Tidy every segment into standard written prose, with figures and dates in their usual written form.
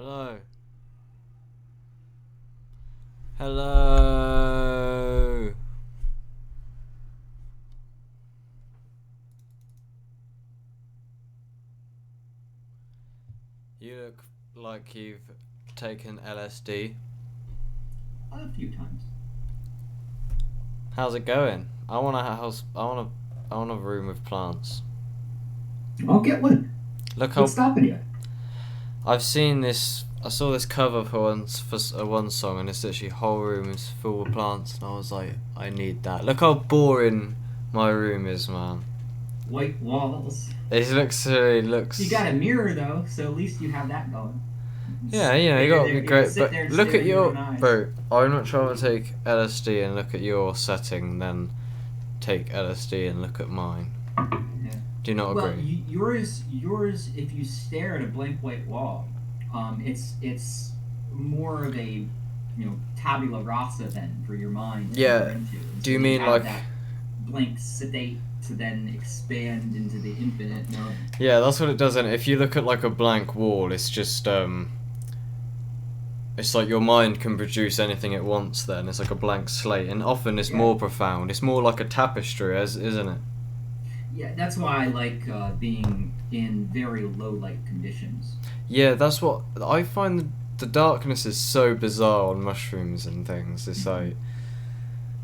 Hello. Hello. You look like you've taken LSD. A few times. How's it going? I want a house. I want a room with plants. I'll get one. Look What's how stopping you? I've seen this. I saw this cover for one song, and it's literally whole room is full of plants, and I was like, I need that. Look how boring my room is, man. White walls. It looks. You got a mirror though, so at least you have that going. Yeah, you There, gotta be there, you can great, sit but there and look stare at in your your own eyes. bro. I'd much rather take LSD and look at your setting than take LSD and look at mine. Yeah. Do you not Well, agree? yours. If you stare at a blank white wall, it's more of a tabula rasa then for your mind to enter Yeah. into, and Do so you you mean have like? that blank state to then expand into the infinite knowing. Yeah, that's what it does. And if you look at like a blank wall, it's just it's like your mind can produce anything it wants. Then it's like a blank slate, and often it's Yeah. more profound. It's more like a tapestry, as isn't it? Yeah, that's why I like being in very low light conditions. Yeah, that's what I find. The darkness is so bizarre on mushrooms and things. It's Hmm. like,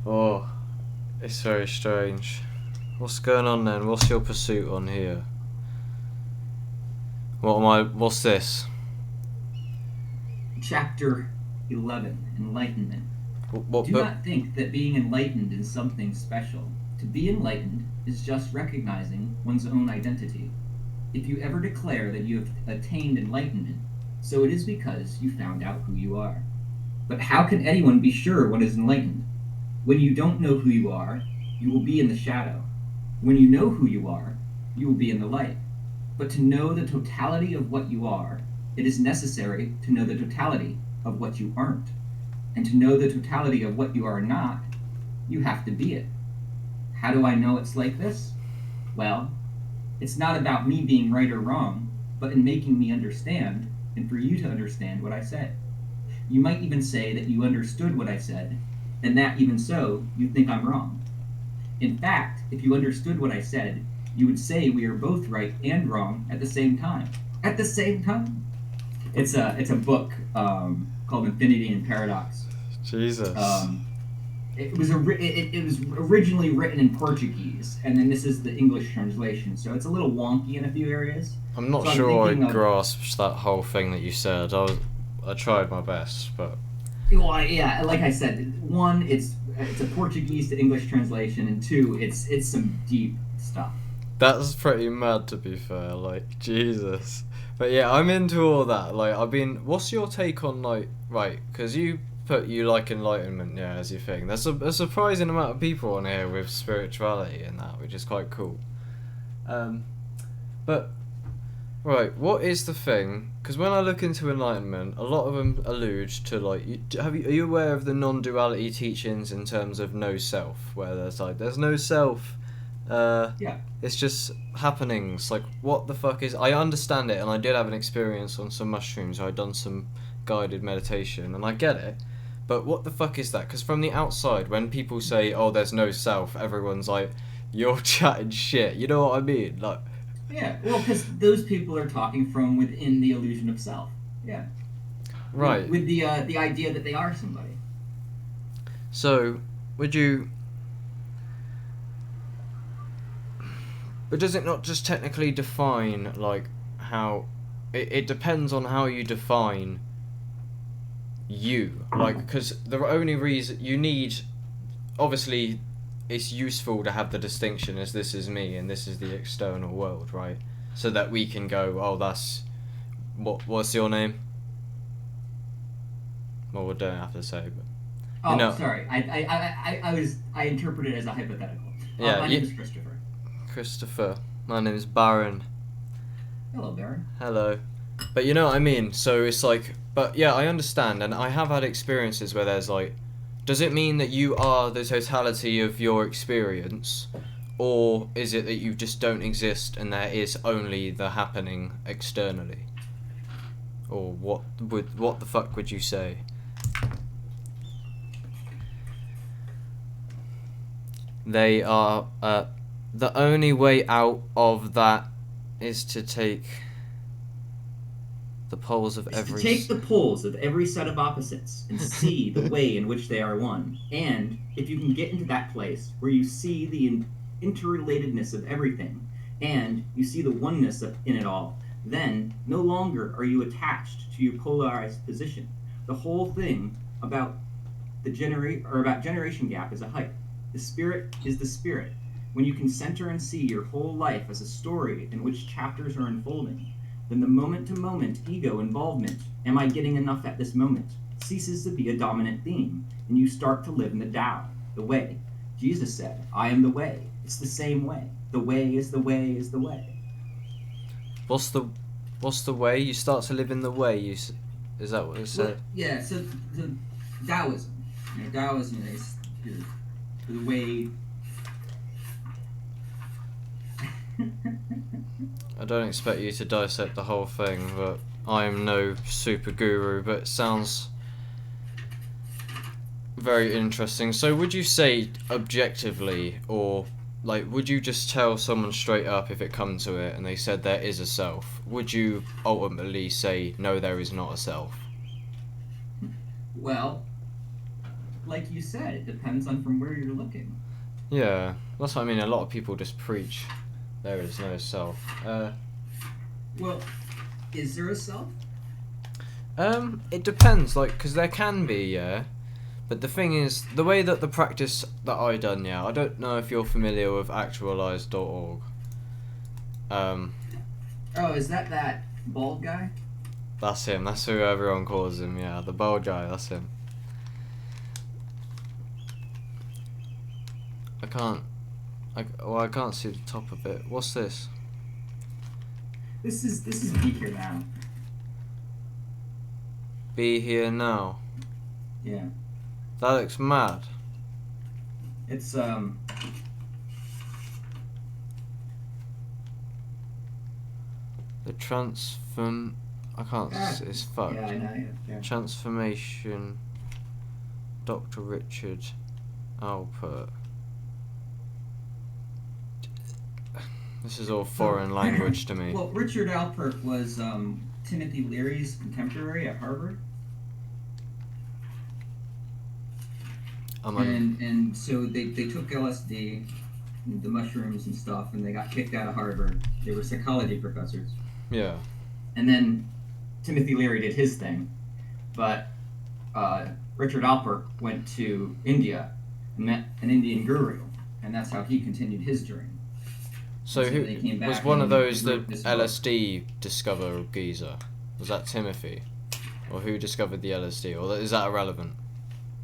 oh, it's very strange. What's going on then? What's your pursuit on here? What am I? What's this? Chapter 11, Enlightenment. What Do book? not think that being enlightened is something special. To be enlightened is just recognizing one's own identity. If you ever declare that you have attained enlightenment, so it is because you found out who you are. But how can anyone be sure one is enlightened? When you don't know who you are, you will be in the shadow. When you know who you are, you will be in the light. But to know the totality of what you are, it is necessary to know the totality of what you aren't. And to know the totality of what you are not, you have to be it. How do I know it's like this? Well, it's not about me being right or wrong, but in making me understand and for you to understand what I said. You might even say that you understood what I said, and that even so, you think I'm wrong. In fact, if you understood what I said, you would say we are both right and wrong at the same time. At the same time? It's a book called Infinity and Paradox. Jesus. Um, it was originally written in Portuguese, and then this is the English translation. So it's a little wonky in a few areas. I'm not So I'm sure I thinking of grasped that whole thing that you said. I tried my best, but well, yeah, like I said, one, it's a Portuguese to English translation, and two, it's some deep stuff. that's pretty mad to be fair. Like Jesus. But yeah, I'm into all that. Like I've been. What's your take on like right? Because you like enlightenment, yeah, as your thing. There's a surprising amount of people on here with spirituality and that, which is quite cool. Um, but right, what is the thing? Because when I look into enlightenment, a lot of them allude to like, are you aware of the non-duality teachings in terms of no self, where there's like there's no self, Yeah. it's just happenings. Like what the fuck is? I understand it, and I did have an experience on some mushrooms. I'd done some guided meditation, and I get it. But what the fuck is that? Because from the outside, when people say, "Oh, there's no self," everyone's like, "You're chatting shit." You know what I mean? Like, Yeah, well, because those people are talking from within the illusion of self. Yeah, right. with the idea that they are somebody. So, would you? But does it not just technically define like how? It depends on how you define you. Like, because the only reason you need, obviously, it's useful to have the distinction as this is me and this is the external world, right? So that we can go, oh, that's what's your name? Well, we don't have to say, but you Oh, know, sorry, I interpreted it as a hypothetical. yeah, My name is Christopher. Christopher. My name's Baron. Hello, Baron. Hello. But you know what I mean? So it's like, but yeah, I understand, and I have had experiences where there's like, does it mean that you are the totality of your experience? Or is it that you just don't exist and there is only the happening externally? Or what the fuck would you say? They are the only way out of that is to take the poles of every... Take the poles of every set of opposites and see the way in which they are one. And if you can get into that place where you see the interrelatedness of everything, and you see the oneness in it all, then no longer are you attached to your polarized position. The whole thing about generation gap is a hype. The spirit is the spirit. When you can center and see your whole life as a story in which chapters are unfolding, then the moment-to-moment ego involvement, am I getting enough at this moment, ceases to be a dominant theme, and you start to live in the Tao, the way. Jesus said, I am the way. It's the same way. The way is the way is the way. What's the way? You start to live in the way. Is that what it said? Well, yeah, so the Taoism. Taoism is the way... I don't expect you to dissect the whole thing, but I am no super guru, but it sounds very interesting. So would you say objectively, or like would you just tell someone straight up if it come to it and they said there is a self, would you ultimately say no, there is not a self? Well, like you said, it depends on from where you're looking. Yeah, that's what I mean. A lot of people just preach there is no self. Well, is there a self? It depends, like, because there can be, yeah. But the thing is, the way that the practice that I done, yeah, I don't know if you're familiar with actualize.org. Oh, is that bald guy? That's him, that's who everyone calls him, yeah, the bald guy, that's him. I can't see the top of it. What's this? This is Be Here Now. Be here now. Yeah. That looks mad. It's The I can't. It's fucked. Yeah, I know. Yeah. Transformation. Dr. Richard Alpert. This is all foreign language to me. Well, Richard Alpert was Timothy Leary's contemporary at Harvard. And so they took LSD, the mushrooms and stuff, and they got kicked out of Harvard. They were psychology professors. Yeah. And then Timothy Leary did his thing, but Richard Alpert went to India and met an Indian guru, and that's how he continued his journey. So who was one of those that LSD discover geezer? Was that Timothy, or who discovered the LSD, or is that irrelevant?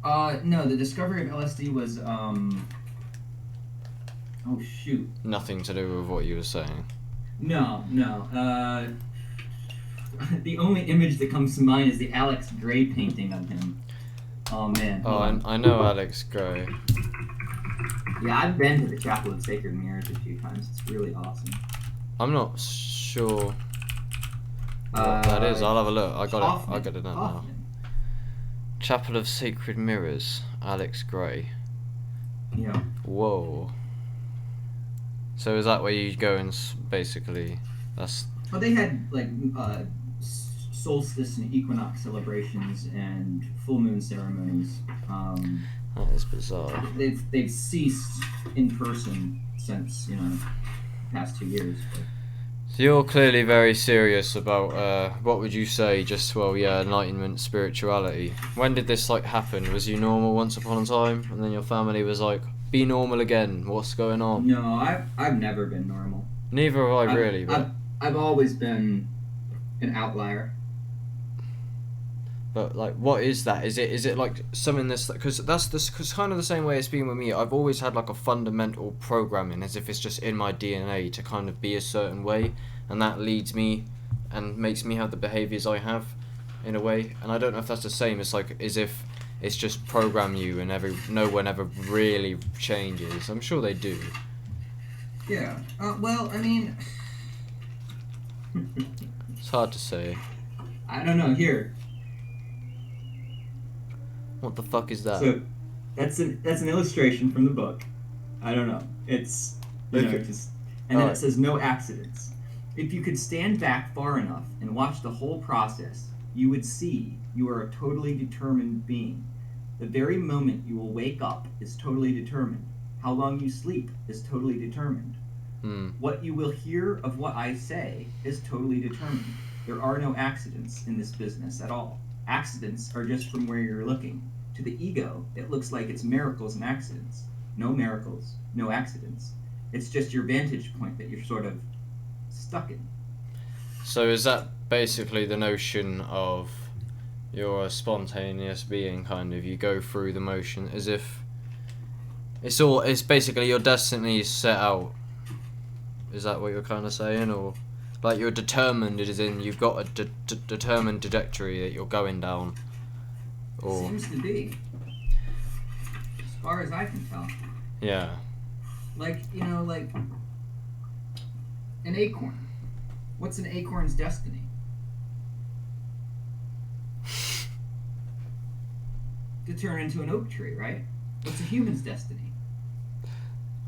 No, the discovery of LSD was oh shoot. Nothing to do with what you were saying. No. The only image that comes to mind is the Alex Gray painting of him. Oh man. Oh, I know Alex Gray. Yeah, I've been to the Chapel of Sacred Mirrors a few times. It's really awesome. I'm not sure what that is. I'll have a look. I got it now. Chapel of Sacred Mirrors, Alex Gray. Yeah. Whoa. So is that where you go and basically that's... Oh, they had like solstice and equinox celebrations and full moon ceremonies. That is bizarre. They've ceased in person since the past 2 years. But. So you're clearly very serious about what would you say? Just enlightenment, spirituality. When did this happen? Was you normal once upon a time, and then your family was like, be normal again? What's going on? No, I've never been normal. Neither have I really. But I've always been an outlier. But what is that? Is it like something that's because because kind of the same way it's been with me. I've always had a fundamental programming, as if it's just in my DNA to kind of be a certain way, and that leads me, and makes me have the behaviors I have, in a way. And I don't know if that's the same. It's as if it's just program you, and no one ever really changes. I'm sure they do. Yeah. Well, I mean, it's hard to say. I don't know. Here, What the fuck is that? so that's an illustration from the book. I don't know. It's Okay. just, and then Alright. it says no accidents. If you could stand back far enough and watch the whole process, you would see you are a totally determined being. The very moment you will wake up is totally determined. How long you sleep is totally determined. What you will hear of what I say is totally determined. There are no accidents in this business at all. Accidents are just from where you're looking. To the ego, it looks like it's miracles and accidents. No miracles, no accidents. It's just your vantage point that you're sort of stuck in. So is that basically the notion of you're a spontaneous being, kind of? You go through the motion as if it's basically your destiny is set out. Is that what you're kind of saying, or like you're determined? It is in you've got a determined trajectory that you're going down, or Seems to be, as far as I can tell. yeah, Like, like an acorn. What's an acorn's destiny? To turn into an oak tree, right? What's a human's destiny?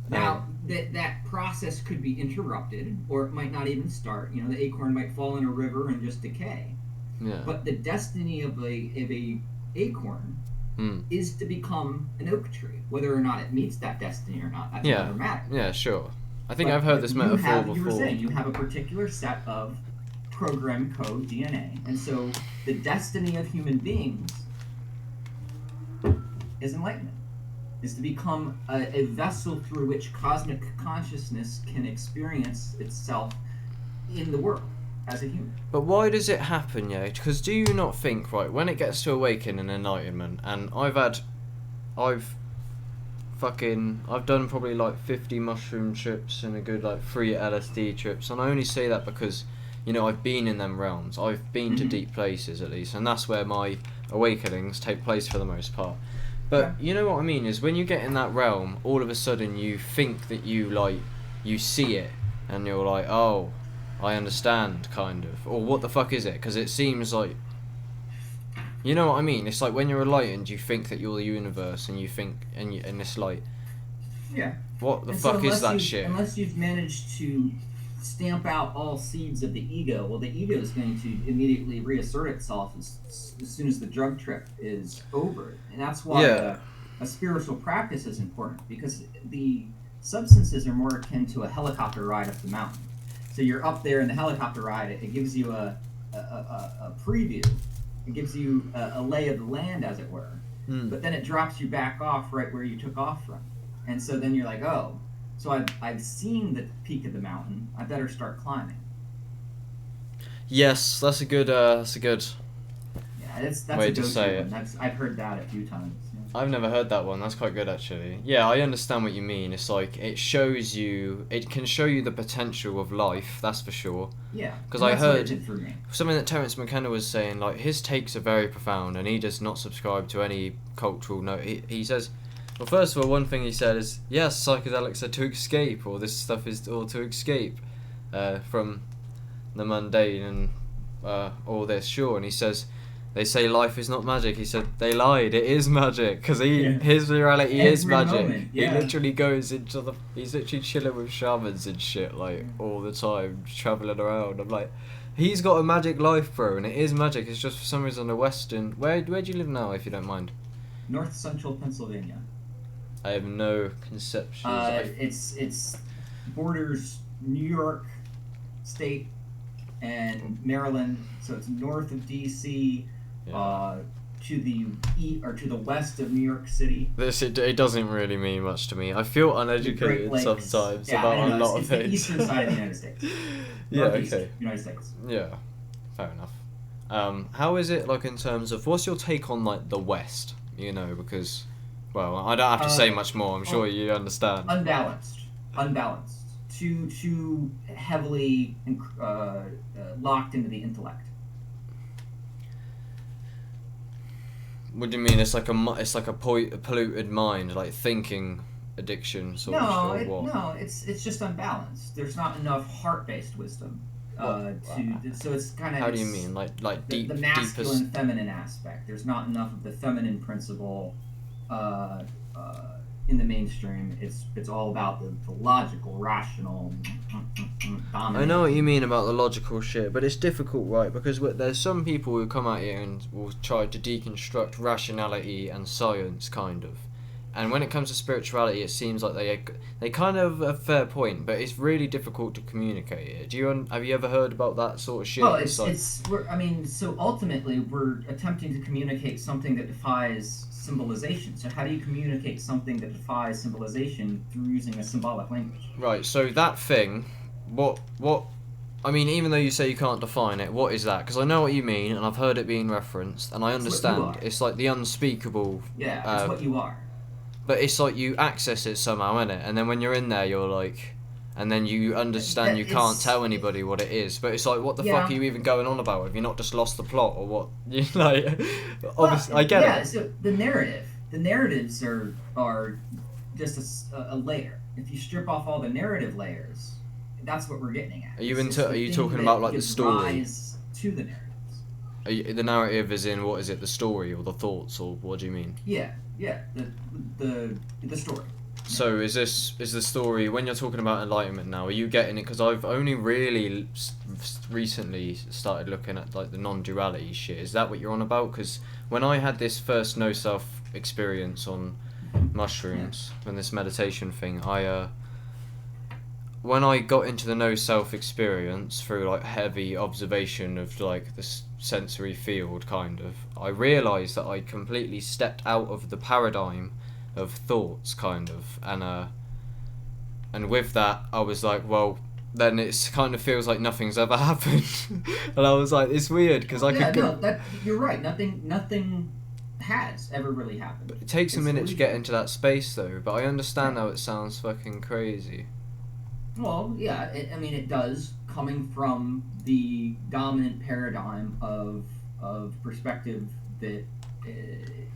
Now, that process could be interrupted, or it might not even start. The acorn might fall in a river and just decay. yeah, But the destiny of a acorn is to become an oak tree. Whether or not it meets that destiny or not, that's another matter. yeah, sure. I think I've heard this metaphor before. You were saying you have a particular set of program code DNA, and so the destiny of human beings is enlightenment. Is to become a vessel through which cosmic consciousness can experience itself in the world as a human. But why does it happen, yeah? Because do you not think, right, when it gets to awaken and enlightenment, and I've done probably like 50 mushroom trips and a good like 3 LSD trips, and I only say that because, I've been in them realms. I've been to deep places at least, and that's where my awakenings take place for the most part. But you know what I mean is when you get in that realm, all of a sudden you think that you see it, and you're like, oh, I understand, kind of, or what the fuck is it? Because it seems like, you know what I mean. It's like when you're enlightened, you think that you're the universe, and you think, and it's like, yeah, what the fuck is that shit? Unless you've managed to stamp out all seeds of the ego, well, the ego is going to immediately reassert itself as soon as the drug trip is over. And that's why a spiritual practice is important, because the substances are more akin to a helicopter ride up the mountain. So you're up there in the helicopter ride, it gives you a preview, it gives you a lay of the land, as it were. But then it drops you back off right where you took off from. And so then you're like, oh, so I've seen the peak of the mountain. I better start climbing. Yes, that's a good Yeah, that's way a to go-to say one. it. I've heard that a few times. Yeah. I've never heard that one. That's quite good, actually. Yeah, I understand what you mean. It's like it can show you the potential of life. That's for sure. Yeah, because and I that's what it heard did for me. something that Terence McKenna was saying. Like his takes are very profound, and he does not subscribe to any cultural note. He says, well, first of all, one thing he said is, yes, psychedelics are to escape, or this stuff is all to escape from the mundane and all this. Sure, and he says, they say life is not magic. He said they lied. It is magic because his reality is magic. Moment, yeah. He literally goes into he's literally chilling with shamans and shit like all the time, traveling around. I'm like, he's got a magic life, bro, and it is magic. It's just for some reason the Western. Where do you live now, if you don't mind? North Central Pennsylvania. I have no conception. It's borders New York State and Maryland, so it's north of DC. To the west of New York City. It doesn't really mean much to me. I feel uneducated sometimes about a lot of things. It's the eastern side of the United States. Yeah, Northeast okay. United States. Yeah, fair enough. How is it like in terms of what's your take on like the West? Because, well, I don't have to say much more. I'm sure you understand. Unbalanced. Too heavily locked into the intellect. What do you mean? It's like a polluted mind, like thinking addiction sort of. No, it's just unbalanced. There's not enough heart-based wisdom. What? So it's kind of How do you mean? Like the deepest? masculine feminine aspect. There's not enough of the feminine principle uh, in the mainstream. It's all about the logical, rational, dominant. I know what you mean about the logical shit, but it's difficult, right? Because there's some people who come out here and will try to deconstruct rationality and science, kind of. And when it comes to spirituality, it seems like they kind of have a fair point, but it's really difficult to communicate it. Have you ever heard about that sort of shit? Well, so ultimately we're attempting to communicate something that defies symbolization. So how do you communicate something that defies symbolization through using a symbolic language? Right. So that thing, what? I mean, even though you say you can't define it, what is that? Because I know what you mean, and I've heard it being referenced, and I understand. It's like the unspeakable. Yeah, it's what you are. But it's like you access it somehow, innit? And then when you're in there, you're like, and then you understand you can't tell anybody what it is. But it's like, what the fuck are you even going on about? Have you not just lost the plot, or what? You like, obviously, I get it. Yeah, so the narratives are just a layer. If you strip off all the narrative layers, that's what we're getting at. Are you talking about like the story? Rise to the narratives. The narrative is in what is it? The story or the thoughts, or what do you mean? Yeah, the story. So is the story, when you're talking about enlightenment now, are you getting it? Because I've only really recently started looking at like the non-duality shit. Is that what you're on about? Because when I had this first no self experience on mushrooms and this meditation thing, when I got into the no self experience through like heavy observation of like this sensory field, kind of, I realised that I completely stepped out of the paradigm of thoughts, kind of, and with that I was like, well, then it's kind of feels like nothing's ever happened. And I was like, it's weird because you're right, nothing has ever really happened. But it takes a minute to get into that space though, but I understand how it sounds fucking crazy. Well, yeah, it does, coming from the dominant paradigm of perspective that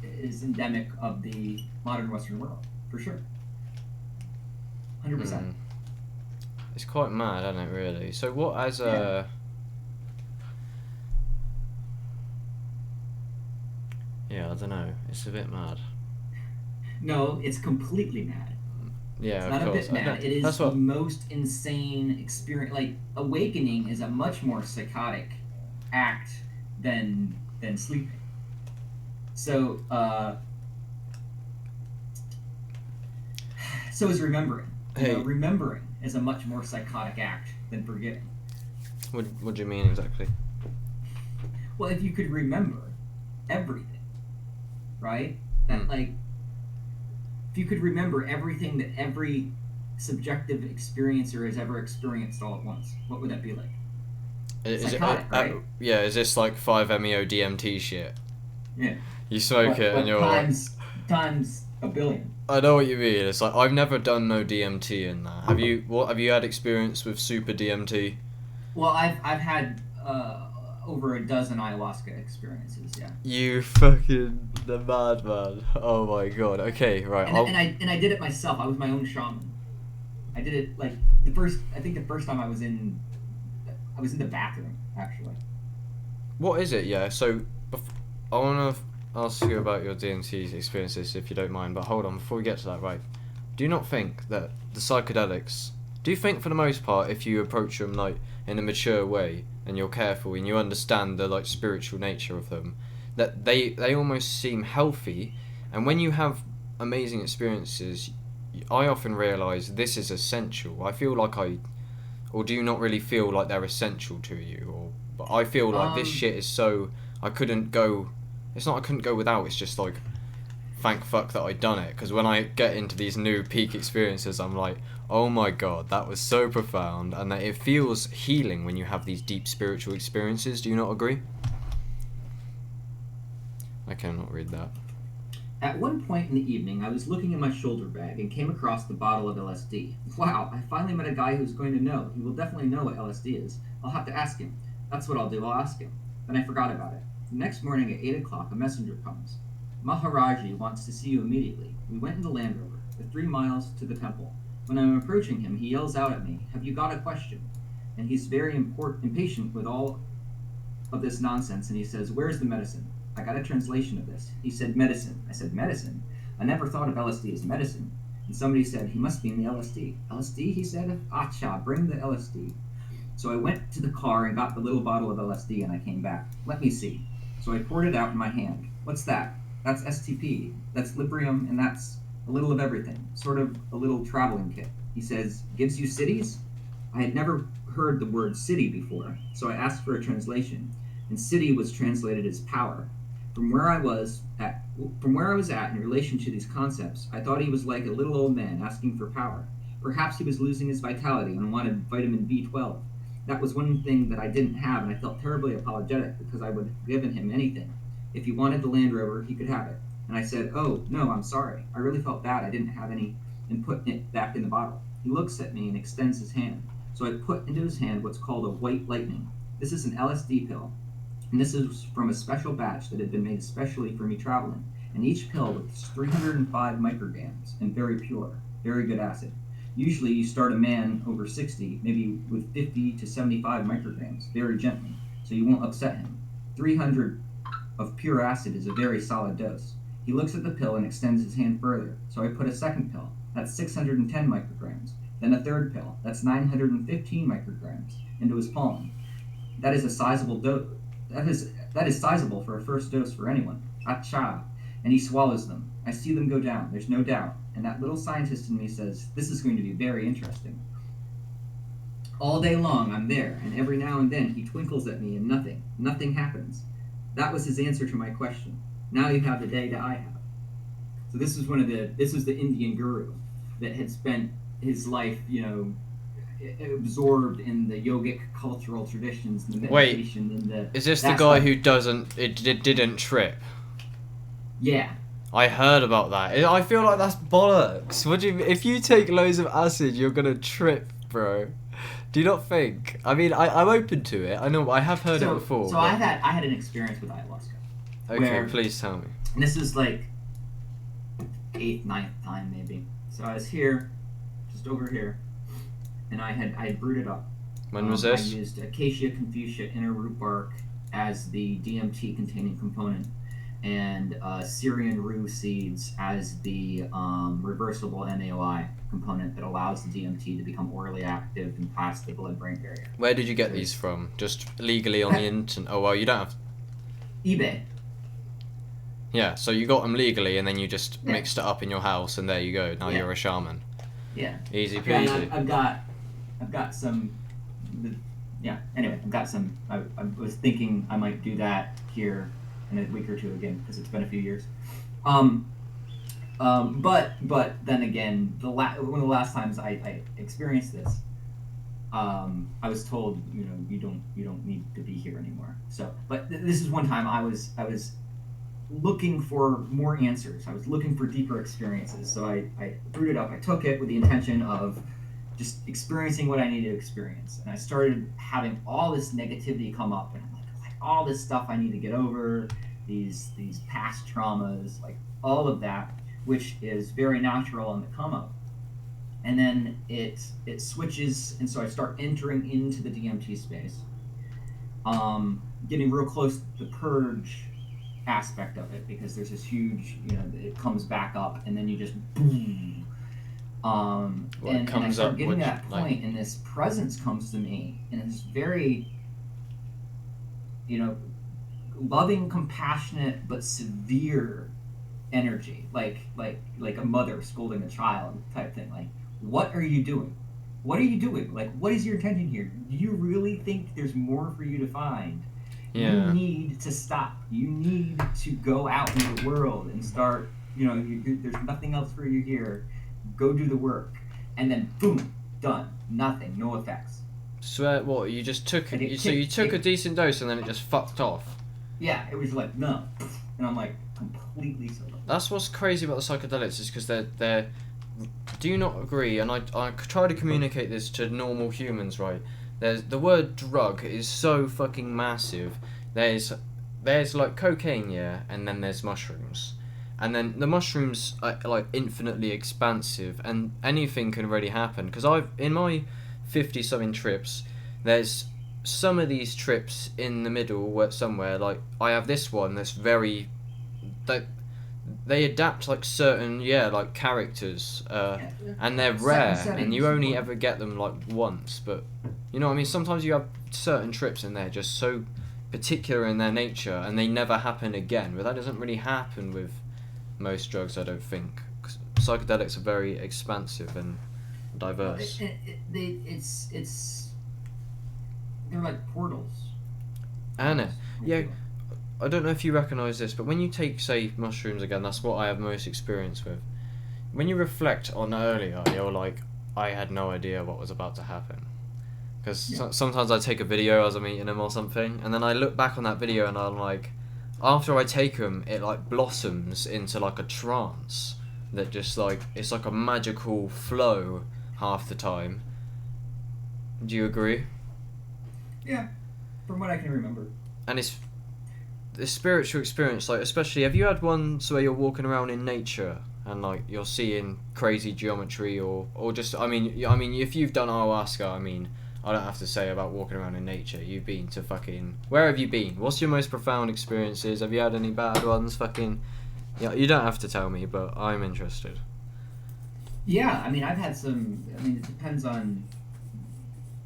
is endemic of the modern Western world, for sure. 100%. It's quite mad, isn't it, really? So what as a... Yeah, I don't know. It's a bit mad. No, it's completely mad. Yeah, it's not of course. a bit mad. It is the most insane experience. Like, awakening is a much more psychotic act than sleeping. So, so is remembering. Remembering is a much more psychotic act than forgetting. What do you mean exactly? Well, if you could remember everything, right? That like, if you could remember everything that every subjective experiencer has ever experienced all at once, what would that be like? Psychotic, right? Yeah, is this like 5-MeO DMT shit? Yeah. You smoke it and you're times a billion. I know what you mean. It's like, I've never done no DMT in that. Have you had experience with super DMT? Well, I've had over a dozen ayahuasca experiences. Yeah. You fucking the madman. Oh my god. Okay, right. And I did it myself. I was my own shaman. I did it like the first time I was in the bathroom, actually. What is it? Yeah. So I want to ask you about your DMT experiences, if you don't mind. But hold on, before we get to that, right? Do you not think that the psychedelics? Do you think, for the most part, if you approach them like in a mature way and you're careful and you understand the like spiritual nature of them, that they almost seem healthy? And when you have amazing experiences, I often realise this is essential. I feel like or do you not really feel like they're essential to you? But I feel like this shit is so, it's not I couldn't go without, it's just like, thank fuck that I done it. Because when I get into these new peak experiences, I'm like, oh my god, that was so profound, and that it feels healing when you have these deep spiritual experiences. Do you not agree? I cannot read that. At one point in the evening, I was looking in my shoulder bag and came across the bottle of LSD. Wow, I finally met a guy who's going to know. He will definitely know what LSD is. I'll have to ask him. That's what I'll do, I'll ask him. Then I forgot about it. The next morning at 8 o'clock, a messenger comes. Maharaji wants to see you immediately. We went in the Land Rover, the 3 miles to the temple. When I'm approaching him, he yells out at me, "Have you got a question?" and he's very impatient with all of this nonsense, and he says, "Where's the medicine?" I got a translation of this. He said, "Medicine." I said, "Medicine? I never thought of LSD as medicine." And somebody said, "He must mean the LSD." "LSD?" he said. "Acha, bring the LSD." So I went to the car and got the little bottle of LSD, and I came back. "Let me see." So I poured it out in my hand. "What's that?" "That's STP. That's Librium, and that's a little of everything. Sort of a little traveling kit." He says, "Gives you cities?" I had never heard the word city before, so I asked for a translation, and city was translated as power. From where I was at in relation to these concepts, I thought he was like a little old man asking for power. Perhaps he was losing his vitality and wanted vitamin B12. That was one thing that I didn't have, and I felt terribly apologetic because I would have given him anything. If he wanted the Land Rover, he could have it. And I said, "Oh, no, I'm sorry. I really felt bad I didn't have any," and put it back in the bottle. He looks at me and extends his hand. So I put into his hand what's called a white lightning. This is an LSD pill, and this is from a special batch that had been made especially for me traveling. And each pill was 305 micrograms and very pure, very good acid. Usually you start a man over 60, maybe with 50 to 75 micrograms, very gently, so you won't upset him. 300 of pure acid is a very solid dose. He looks at the pill and extends his hand further, so I put a second pill, that's 610 micrograms, then a third pill, that's 915 micrograms, into his palm. That is a sizable dose. That is sizable for a first dose for anyone. Acha. And he swallows them. I see them go down, there's no doubt. And that little scientist in me says, "This is going to be very interesting." All day long I'm there, and every now and then he twinkles at me and nothing happens. That was his answer to my question. Now you have the data I have. So this was the Indian guru that had spent his life, absorbed in the yogic cultural traditions and the meditation. Wait, is this the guy who didn't trip? Yeah. I heard about that. I feel like that's bollocks. If you take loads of acid, you're gonna trip, bro. Do you not think? I mean, I'm open to it. I know I have heard it before. So I had an experience with ayahuasca. Okay, please tell me. And this is like 8th, 9th time maybe. So I was here, just over here, and I had brewed it up. When was this? I used Acacia confucia inner root bark as the DMT containing component, and Syrian rue seeds as the reversible MAOI component that allows the DMT to become orally active and pass the blood-brain barrier. Where did you get these from? Just legally on the internet? Oh, well, you don't have... eBay. Yeah, so you got them legally and then you just mixed it up in your house and there you go. Now you're a shaman. Yeah. Easy peasy. Yeah, I've got some... anyway, I've got some... I was thinking I might do that here in a week or two again, because it's been a few years. But then again, one of the last times I experienced this, I was told, you don't need to be here anymore. So, but this is one time I was looking for more answers. I was looking for deeper experiences. So I brewed it up. I took it with the intention of just experiencing what I needed to experience, and I started having all this negativity come up, and I'm like all this stuff I need to get over, these past traumas, like all of that, which is very natural on the come up. And then it switches, and so I start entering into the DMT space, getting real close to the purge aspect of it, because there's this huge, it comes back up, and then you just boom. And I start getting to that point, and this presence comes to me, and it's very, loving, compassionate, but severe energy, like a mother scolding a child type thing. Like, what are you doing? What are you doing? Like, what is your intention here? Do you really think there's more for you to find? Yeah. You need to stop. You need to go out in the world and start, there's nothing else for you here. Go do the work. And then, boom, done. Nothing. No effects. Swear, what? You just took it? So you took a decent dose and then it just fucked off? Yeah, it was like, no. And I'm like, completely sober. That's what's crazy about the psychedelics, is because they're... Do you not agree? And I try to communicate this to normal humans, right? The word drug is so fucking massive. There's like cocaine, yeah, and then there's mushrooms. And then the mushrooms are like infinitely expansive, and anything can really happen. Because in my 50-something trips, there's some of these trips in the middle where somewhere like I have this one that's very that they adapt like certain like characters and they're rare and you only ever get them like once, but you know what I mean, sometimes you have certain trips and they're just so particular in their nature and they never happen again, but that doesn't really happen with most drugs, I don't think. 'Cause psychedelics are very expansive and diverse. They're like portals. And yeah, I don't know if you recognise this, but when you take, say, mushrooms again, that's what I have most experience with. When you reflect on earlier, you're like, I had no idea what was about to happen. Because sometimes I take a video as I'm eating them or something, and then I look back on that video and I'm like, after I take them, it like blossoms into like a trance that just like, it's like a magical flow half the time. Do you agree? Yeah, from what I can remember. And it's this spiritual experience, like especially, have you had ones where you're walking around in nature and like you're seeing crazy geometry or just I mean if you've done ayahuasca, I mean I don't have to say about walking around in nature. You've been to fucking, where have you been? What's your most profound experiences? Have you had any bad ones? Fucking yeah, you don't have to tell me, but I'm interested. Yeah, I mean I've had some. I mean it depends on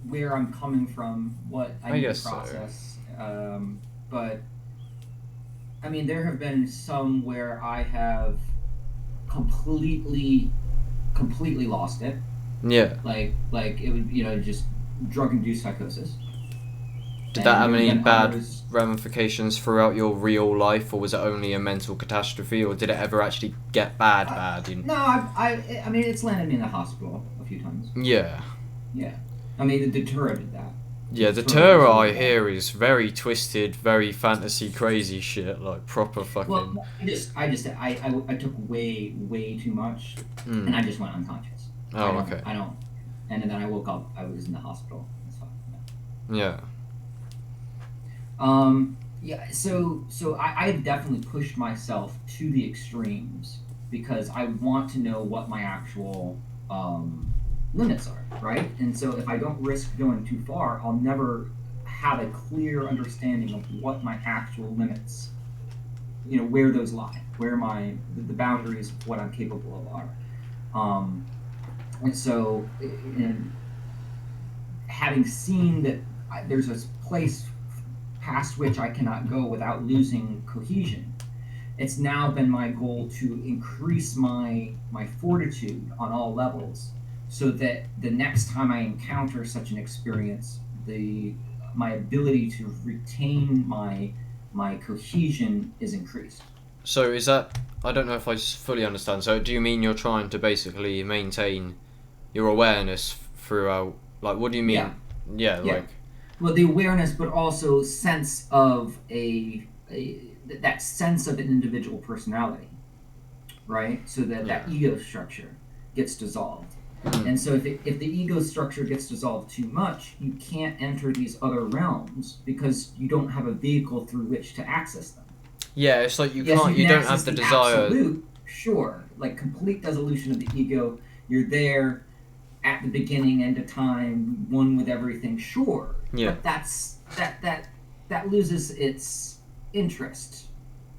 where I'm coming from, what I need to process. So. But I mean, there have been some where I have completely lost it. Yeah. Like it would, just drug-induced psychosis. Did that have any bad ramifications throughout your real life, or was it only a mental catastrophe, or did it ever actually get bad? No, I mean, it's landed me in the hospital a few times. Yeah. Yeah. I mean, the Datura did that. Yeah, the Datura I hear is very twisted, very fantasy, crazy shit, like proper fucking. Well, I took way too much, and I just went unconscious. Oh, okay. I don't, and then I woke up. I was in the hospital. That's fine. Yeah. Yeah. So I've definitely pushed myself to the extremes because I want to know what my actual limits are, right? And so if I don't risk going too far, I'll never have a clear understanding of what my actual limits, where those lie, where the boundaries of what I'm capable of are. And so, having seen that there's a place past which I cannot go without losing cohesion, it's now been my goal to increase my fortitude on all levels, so that the next time I encounter such an experience, my ability to retain my cohesion is increased. So is that, I don't know if I fully understand, so do you mean you're trying to basically maintain your awareness throughout, like what do you mean? Yeah. Like... Well, the awareness, but also sense of that sense of an individual personality, right? So that ego structure gets dissolved. And so if the ego structure gets dissolved too much, you can't enter these other realms because you don't have a vehicle through which to access them. Yeah, it's like you don't have the desire. Absolute, sure, like complete dissolution of the ego. You're there at the beginning, end of time, one with everything. Sure, but that loses its interest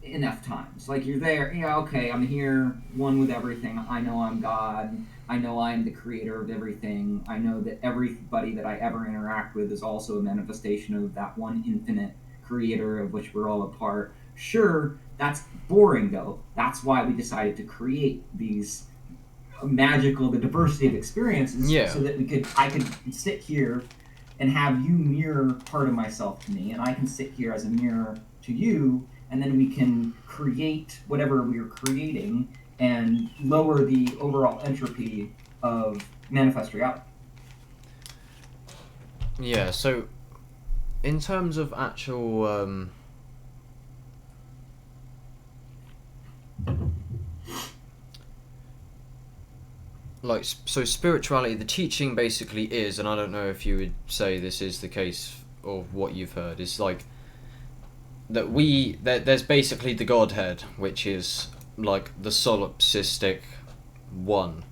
enough times. Like you're there, okay, I'm here, one with everything. I know I'm God. I know I'm the creator of everything. I know that everybody that I ever interact with is also a manifestation of that one infinite creator of which we're all a part. Sure, that's boring though. That's why we decided to create these the diversity of experiences, so that I could sit here and have you mirror part of myself to me, and I can sit here as a mirror to you, and then we can create whatever we're creating and lower the overall entropy of manifest reality. Yeah, so in terms of actual so spirituality, the teaching basically is, and I don't know if you would say this is the case or what you've heard, is like that there's basically the Godhead, which is like the solipsistic one,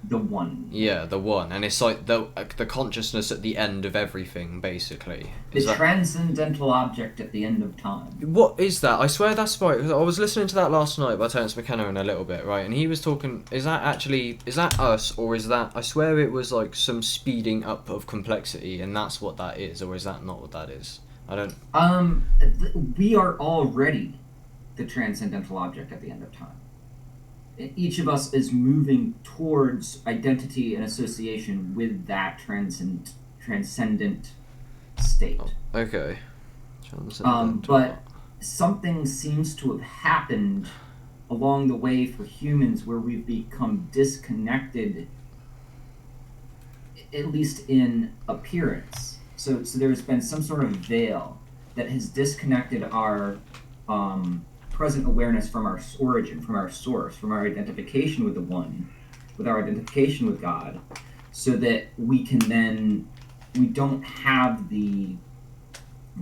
The one. Yeah, the one, and it's like the consciousness at the end of everything, basically. The transcendental object at the end of time. What is that? I swear that's right. 'Cause I was listening to that last night by Terence McKenna in a little bit, right? And he was talking. Is that us, or is that? I swear it was like some speeding up of complexity, and that's what that is, or is that not what that is? I don't. We are already the transcendental object at the end of time. Each of us is moving towards identity and association with that transcendent state. Oh, okay. But something seems to have happened along the way for humans where we've become disconnected, at least in appearance. So there's been some sort of veil that has disconnected our present awareness from our origin, from our source, from our identification with the One, with our identification with God, so that we don't have the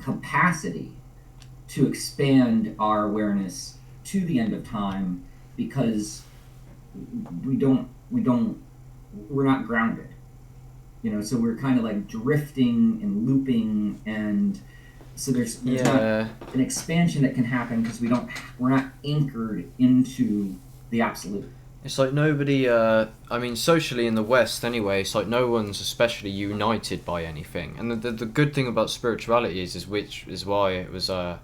capacity to expand our awareness to the end of time because we're not grounded. So we're kind of like drifting and looping, and so there's not an expansion that can happen because we're not anchored into the absolute. It's like nobody, I mean, socially in the West anyway, it's like no one's especially united by anything. And the good thing about spirituality which is why it was, I'm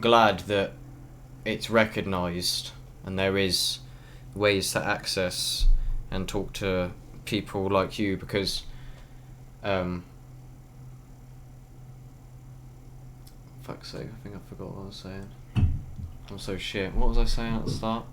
glad that it's recognised and there is ways to access and talk to people like you, because, fuck's sake, I think I forgot what I was saying. I'm so shit. What was I saying at the start?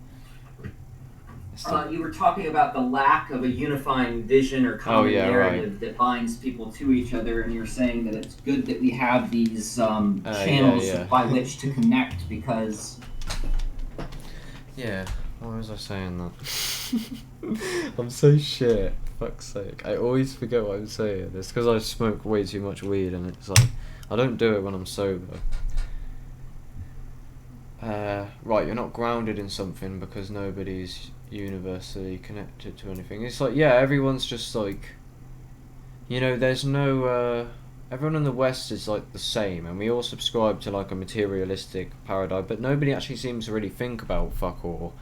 You were talking about the lack of a unifying vision or common narrative that binds people to each other, and you're saying that it's good that we have these channels by which to connect because... Yeah, why was I saying that? I'm so shit. Fuck's sake. I always forget what I'm saying. It's because I smoke way too much weed, and it's like, I don't do it when I'm sober. Right, you're not grounded in something because nobody's universally connected to anything. It's like, yeah, everyone's just like, there's no, everyone in the West is like the same, and we all subscribe to like a materialistic paradigm, but nobody actually seems to really think about fuck all.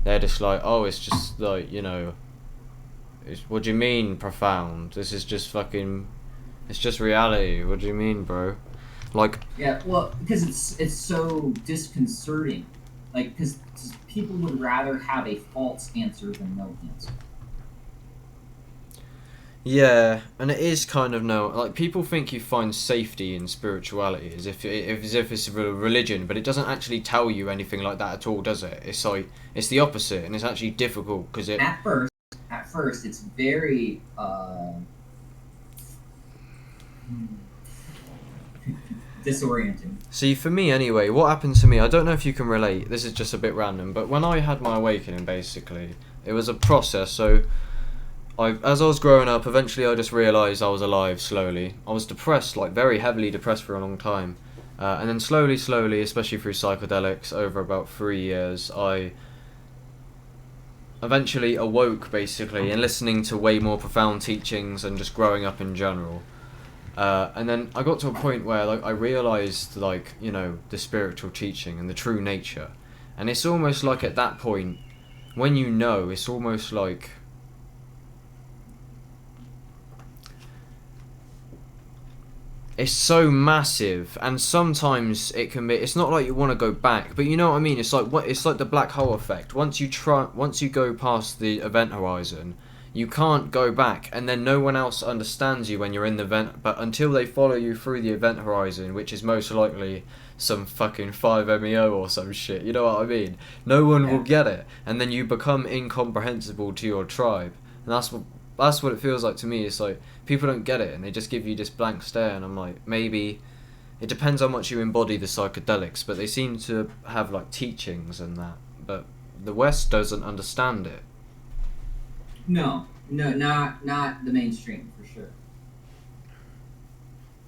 They're just like, oh, it's just like, what do you mean profound? This is just fucking, it's just reality. What do you mean, bro? Like, yeah, well, because it's so disconcerting. Like, because people would rather have a false answer than no answer. Yeah, and it is kind of like people think you find safety in spirituality as if it's a religion, but it doesn't actually tell you anything like that at all, does it? It's like it's the opposite, and it's actually difficult because it. At first, it's very. Disorienting. See, for me anyway, what happened to me, I don't know if you can relate, this is just a bit random, but when I had my awakening, basically, it was a process. So as I was growing up, eventually I just realised I was alive slowly. I was depressed, like very heavily depressed for a long time, and then slowly, especially through psychedelics, over about 3 years, I eventually awoke, basically, and listening to way more profound teachings and just growing up in general. And then I got to a point where like I realised like, the spiritual teaching and the true nature. And it's almost like at that point, when it's almost like it's so massive, and sometimes it can be, it's not like you want to go back, but you know what I mean? It's like the black hole effect. Once you go past the event horizon, you can't go back, and then no one else understands you when you're in the event, but until they follow you through the event horizon, which is most likely some fucking 5-MeO or some shit, you know what I mean? No one will get it, and then you become incomprehensible to your tribe, and that's what it feels like to me. It's like, people don't get it, and they just give you this blank stare, and I'm like, maybe, it depends how much you embody the psychedelics, but they seem to have like teachings and that, but the West doesn't understand it. No, not the mainstream for sure.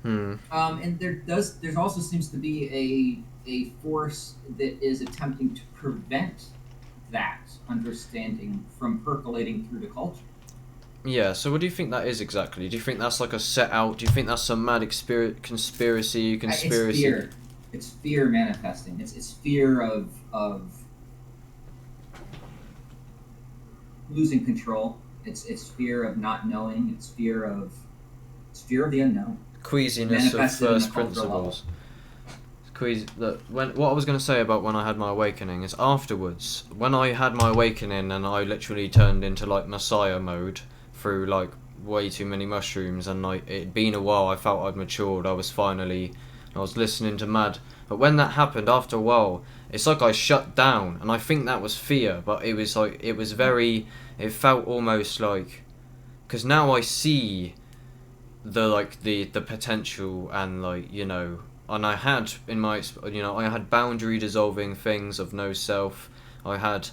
And there also seems to be a force that is attempting to prevent that understanding from percolating through the culture. Yeah, so what do you think that is exactly? Do you think that's like a set out? Do you think that's some mad conspiracy? It's fear. It's fear manifesting. It's fear of losing control. It's fear of not knowing. It's fear of the unknown. Queasiness of first principles. Look, what I was going to say about when I had my awakening is afterwards, when I had my awakening and I literally turned into like Messiah mode through like way too many mushrooms, and like it'd been a while, I felt I'd matured, I was listening to mad, but when that happened after a while, it's like I shut down, and I think that was fear, but it was like, it felt almost like, because now I see the potential, and like, you know, and I had I had boundary dissolving things of no self. I had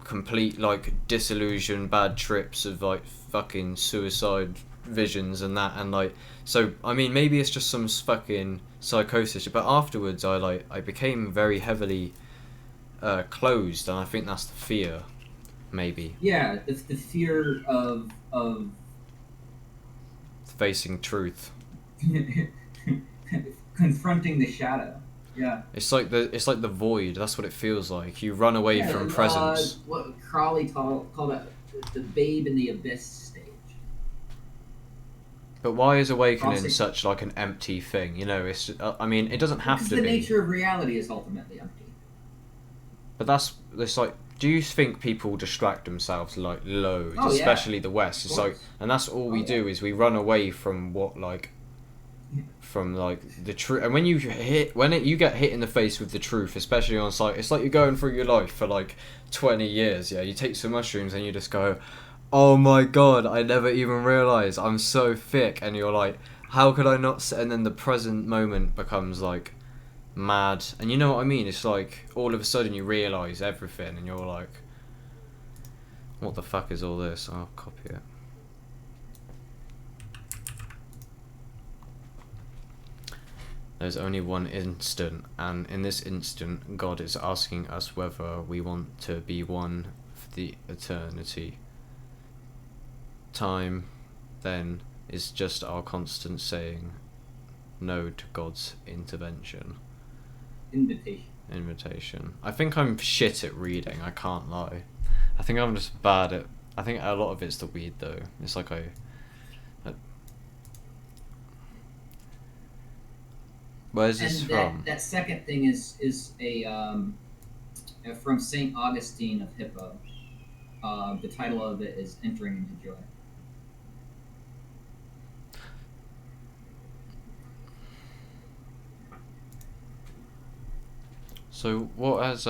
complete like disillusion, bad trips of like fucking suicide visions and that, and like, so I mean maybe it's just some fucking psychosis, but afterwards I became very heavily closed, and I think that's the fear, maybe. Yeah, the fear of Facing truth. confronting the shadow. Yeah. It's like the void. That's what it feels like. You run away from presence. What Crowley called it the babe in the abyss stage. But why is awakening such like an empty thing? You know, it's. I mean, it doesn't have to be. The nature of reality is ultimately empty. But it's like. Do you think people distract themselves like loads, especially the West? It's like, and that's all we do is we run away from what like. From like the truth, and when you get hit in the face with the truth, especially on site, it's like you're going through your life for like 20 years. Yeah, you take some mushrooms and you just go, oh my god, I never even realized I'm so thick, and you're like, how could I not? And then the present moment becomes like mad, and you know what I mean. It's like all of a sudden you realize everything, and you're like, what the fuck is all this? I'll copy it. There's only one instant, and in this instant, God is asking us whether we want to be one for the eternity. Time, then, is just our constant saying no to God's intervention. Invitation. I think I'm shit at reading, I can't lie. I think I'm just bad at... I think a lot of it's the weed, though. It's like Where's this from? That second thing is a from Saint Augustine of Hippo. The title of it is Entering into Joy. So what has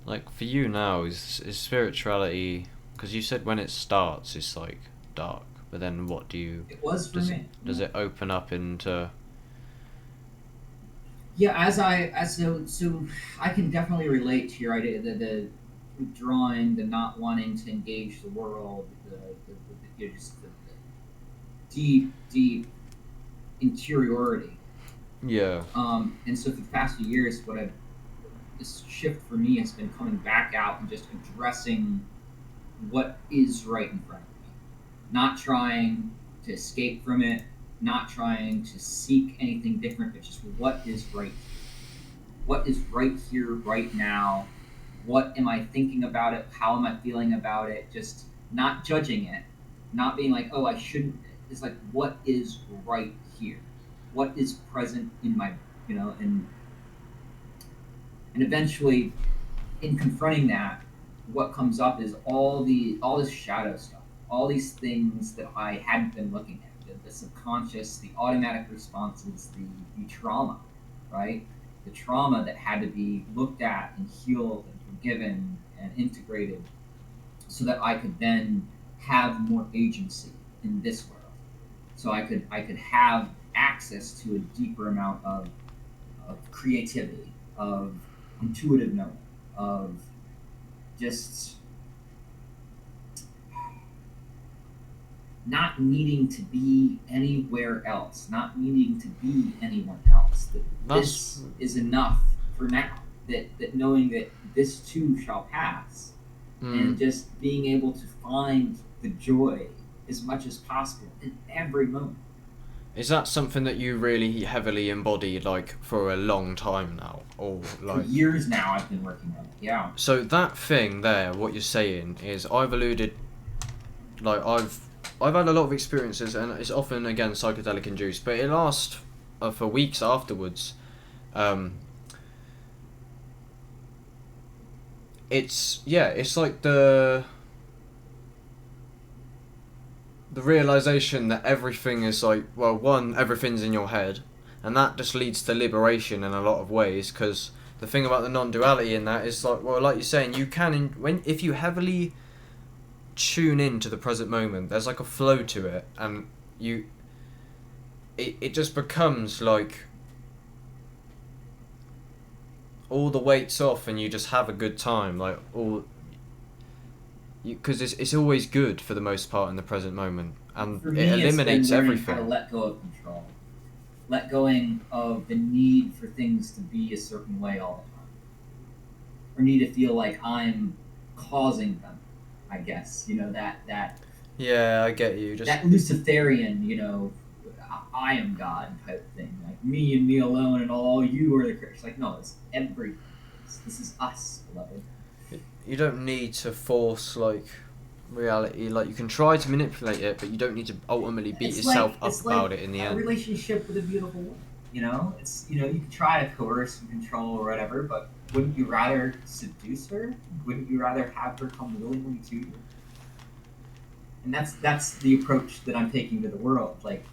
like for you now is spirituality, because you said when it starts it's like dark. But then what do you... It was for me. Does it open up into... Yeah, so I can definitely relate to your idea, the withdrawing, the not wanting to engage the world, just the deep interiority. Yeah. And so for the past few years, this shift for me has been coming back out and just addressing what is right in front of me. Not trying to escape from it, not trying to seek anything different, but just what is right here. What is right here, right now? What am I thinking about it? How am I feeling about it? Just not judging it, not being like, oh, I shouldn't. It's like, what is right here? What is present in my, and eventually, in confronting that, what comes up is all this shadow stuff. All these things that I hadn't been looking at, the subconscious, the automatic responses, the trauma, right? The trauma that had to be looked at and healed and forgiven and integrated so that I could then have more agency in this world. So I could have access to a deeper amount of creativity, of intuitive knowing, of just not needing to be anywhere else, not needing to be anyone else. This is enough for now. that knowing that this too shall pass, and just being able to find the joy as much as possible in every moment. Is that something that you really heavily embody, like, for a long time now, or like? For years now, I've been working on it. Yeah. So that thing there, what you're saying is, I've alluded, like, I've had a lot of experiences, and it's often again psychedelic induced, but it lasts for weeks afterwards. It's like the realization that everything is like, well, one, everything's in your head, and that just leads to liberation in a lot of ways, because the thing about the non-duality in that is, like, well, like you're saying, you can, if you heavily tune in to the present moment, there's like a flow to it, and it just becomes like all the weight's off, and you just have a good time, like, because it's always good for the most part in the present moment, and For me, it eliminates it's been learning everything. how to let go of control, let going of the need for things to be a certain way all the time, or need to feel like I'm causing them. I guess that. Yeah, I get you. Just That Luciferian, I am God type thing, like me and me alone, and all you are the creatures. Like, no, it's everything. This is us, beloved. you don't need to force, like, reality. Like, you can try to manipulate it, but you don't need to ultimately beat yourself up about it in the a end. relationship with a beautiful woman. It's you can try to coerce and control or whatever, but wouldn't you rather seduce her? Wouldn't you rather have her come willingly to you? And that's the approach that I'm taking to the world. Like,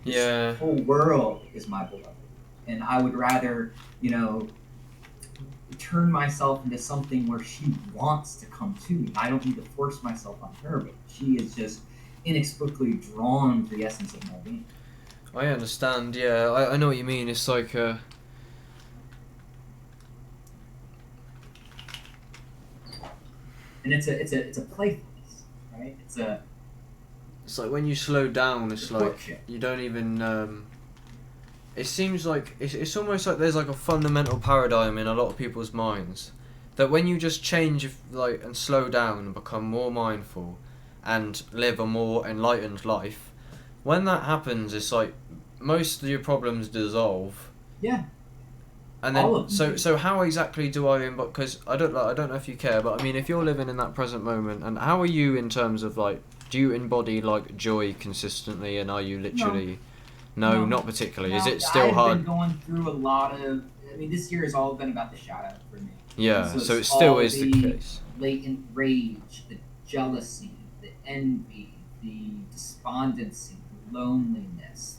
Yeah. this whole world is my beloved, and I would rather turn myself into something where she wants to come to me. I don't need to force myself on her, but she is just inexplicably drawn to the essence of my being. I understand, yeah. I know what you mean. It's like And it's a playfulness, right? it's like when you slow down, it's like courtship. you don't even it seems like it's almost like there's like a fundamental paradigm in a lot of people's minds that when you just change, like, and slow down and become more mindful and live a more enlightened life, when that happens, it's like most of your problems dissolve. Yeah. And All then of them. so how exactly do I because I don't know if you care, but I mean, if you're living in that present moment, and how are you in terms of, like, do you embody, like, joy consistently, and are you literally No, not particularly. No, Is it still I've hard? been going through a lot of. I mean, this year has all been about the shadow for me. Yeah, And so it it's still all is the case. latent rage, the jealousy, the envy, the despondency, the loneliness,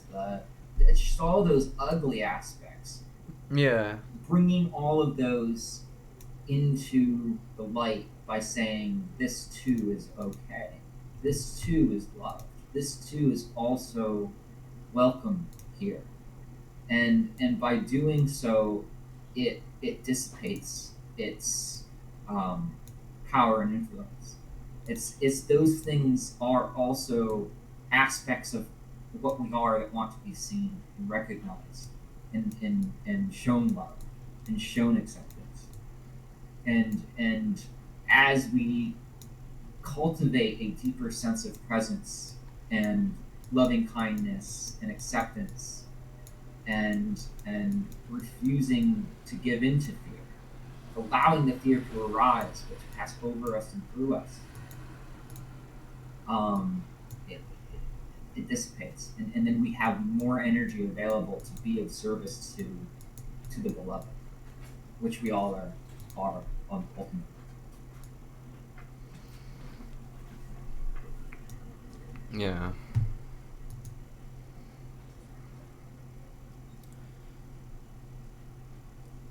it's just all those ugly aspects. Yeah. Bringing all of those into the light by saying this too is okay. This too is loved. This too is also welcome here. And by doing so, it dissipates its power and influence. It's those things are also aspects of what we are that want to be seen and recognized and shown love and shown acceptance. And as we cultivate a deeper sense of presence and loving kindness and acceptance and refusing to give in to fear, allowing the fear to arise but to pass over us and through us, um, it, it dissipates, and then we have more energy available to be of service to the beloved, which we all are ultimately. Yeah.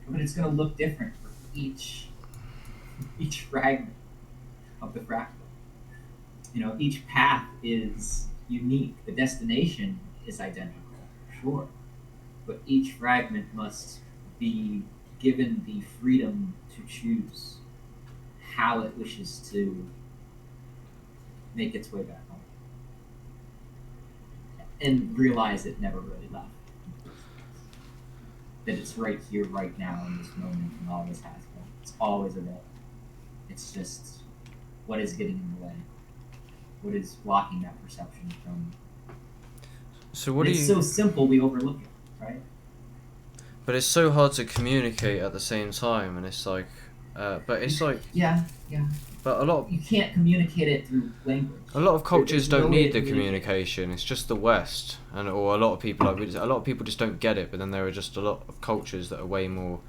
But it's going to look different for each fragment of the fractal. Each path is unique. The destination is identical, sure, but each fragment must be given the freedom to choose how it wishes to make its way back home and realize it never really left. that it's right here, right now, in this moment, and always has been. It's always available. It's just what is getting in the way? What is blocking that perception from? So what do It's you? so simple we overlook it, right? But it's so hard to communicate at the same time, and it's like, but it's like, Yeah. but You can't communicate it through language. a lot of cultures There's no don't way need the to communication. It's just the West, or a lot of people. A lot of people just don't get it. But then there are just a lot of cultures that are way more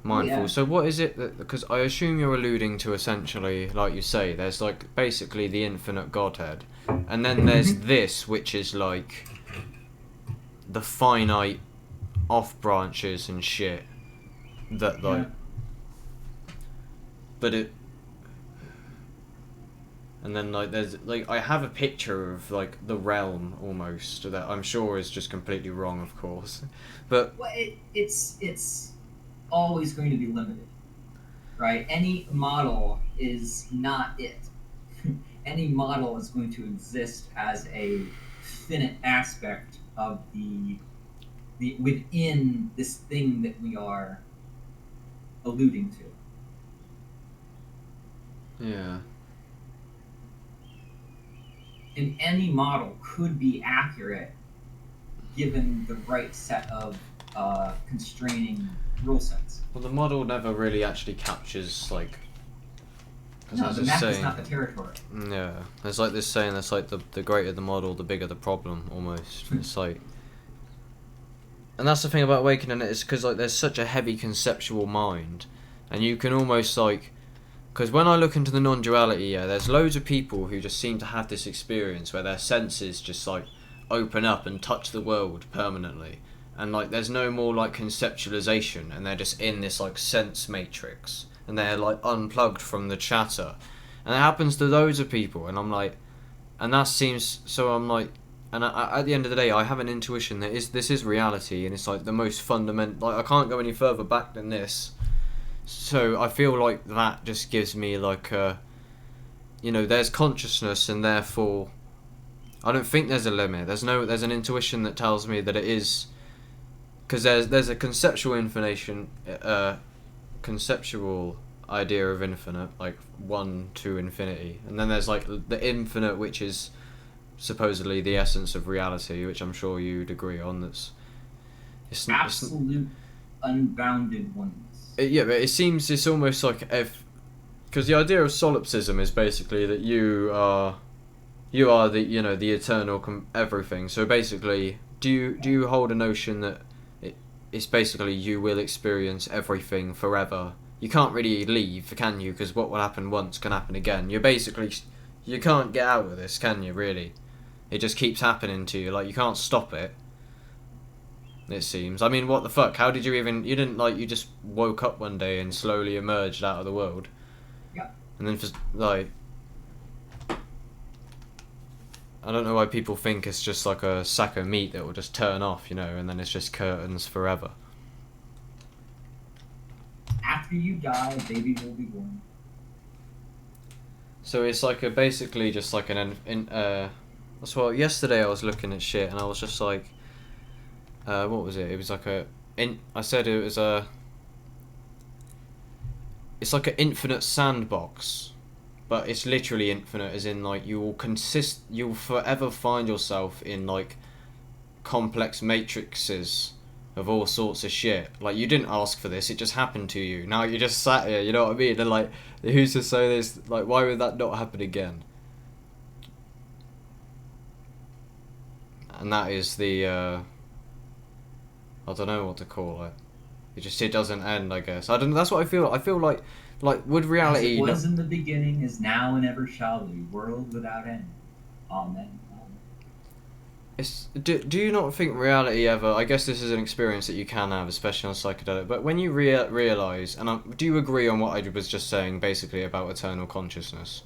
mindful. Yeah. So what is it that? Because I assume you're alluding to essentially, like you say, there's like basically the infinite Godhead, and then there's this, which is like the finite off branches and shit that like. Yeah. But it. And then like there's like I have a picture of like the realm almost that I'm sure is just completely wrong, of course, but Well, it's always going to be limited, right? Any model is not it. Any model is going to exist as a finite aspect of the within this thing that we are alluding to. yeah. And any model could be accurate given the right set of constraining rule sets. Well, the model never really actually captures like. Because No, I was the just map is saying. not the territory. Yeah, there's like this saying that's like the greater the model, the bigger the problem. Almost, it's like. And that's the thing about awakening it is because like there's such a heavy conceptual mind, and you can almost like. Because when I look into the non-duality, yeah, there's loads of people who just seem to have this experience where their senses just like open up and touch the world permanently, and like there's no more like conceptualization, and they're just in this like sense matrix, and they're like unplugged from the chatter, and it happens to loads of people, and I'm like, and that seems so I'm like, and at the end of the day, I have an intuition that this is reality, and it's like the most fundamental. Like I can't go any further back than this. So I feel like that just gives me like a, there's consciousness and therefore, I don't think there's a limit. There's an intuition that tells me that it is, because there's a conceptual conceptual idea of infinite, like 1 to infinity, and then there's like the infinite, which is supposedly the essence of reality, which I'm sure you'd agree on. It's Absolute unbounded oneness. Yeah, but it seems it's almost like because the idea of solipsism is basically that you are the the eternal everything. So basically, do you hold a notion that it's basically you will experience everything forever? You can't really leave, can you? Because what will happen once can happen again. You can't get out of this, can you? Really, it just keeps happening to you. Like you can't stop it. It seems. I mean, what the fuck? How did you even? You didn't you just woke up one day and slowly emerged out of the world. Yeah. And then I don't know why people think it's just like a sack of meat that will just turn off, and then it's just curtains forever. After you die, a baby will be born. So it's like basically just like that's what yesterday I was looking at shit and I was just like. What was it? It was like I said it was it's like an infinite sandbox, but it's literally infinite, as in like you'll forever find yourself in like complex matrices of all sorts of shit. Like you didn't ask for this, it just happened to you. Now you just sat here, you know what I mean? And like, who's to say this? Like, why would that not happen again? And that is the I don't know what to call it. It doesn't end, I guess. I don't. That's what I feel. I feel like would reality. As it was in the beginning, is now, and ever shall be, world without end. Amen. Do you not think reality ever? I guess this is an experience that you can have, especially on psychedelic. But when you realize, and do you agree on what I was just saying, basically about eternal consciousness?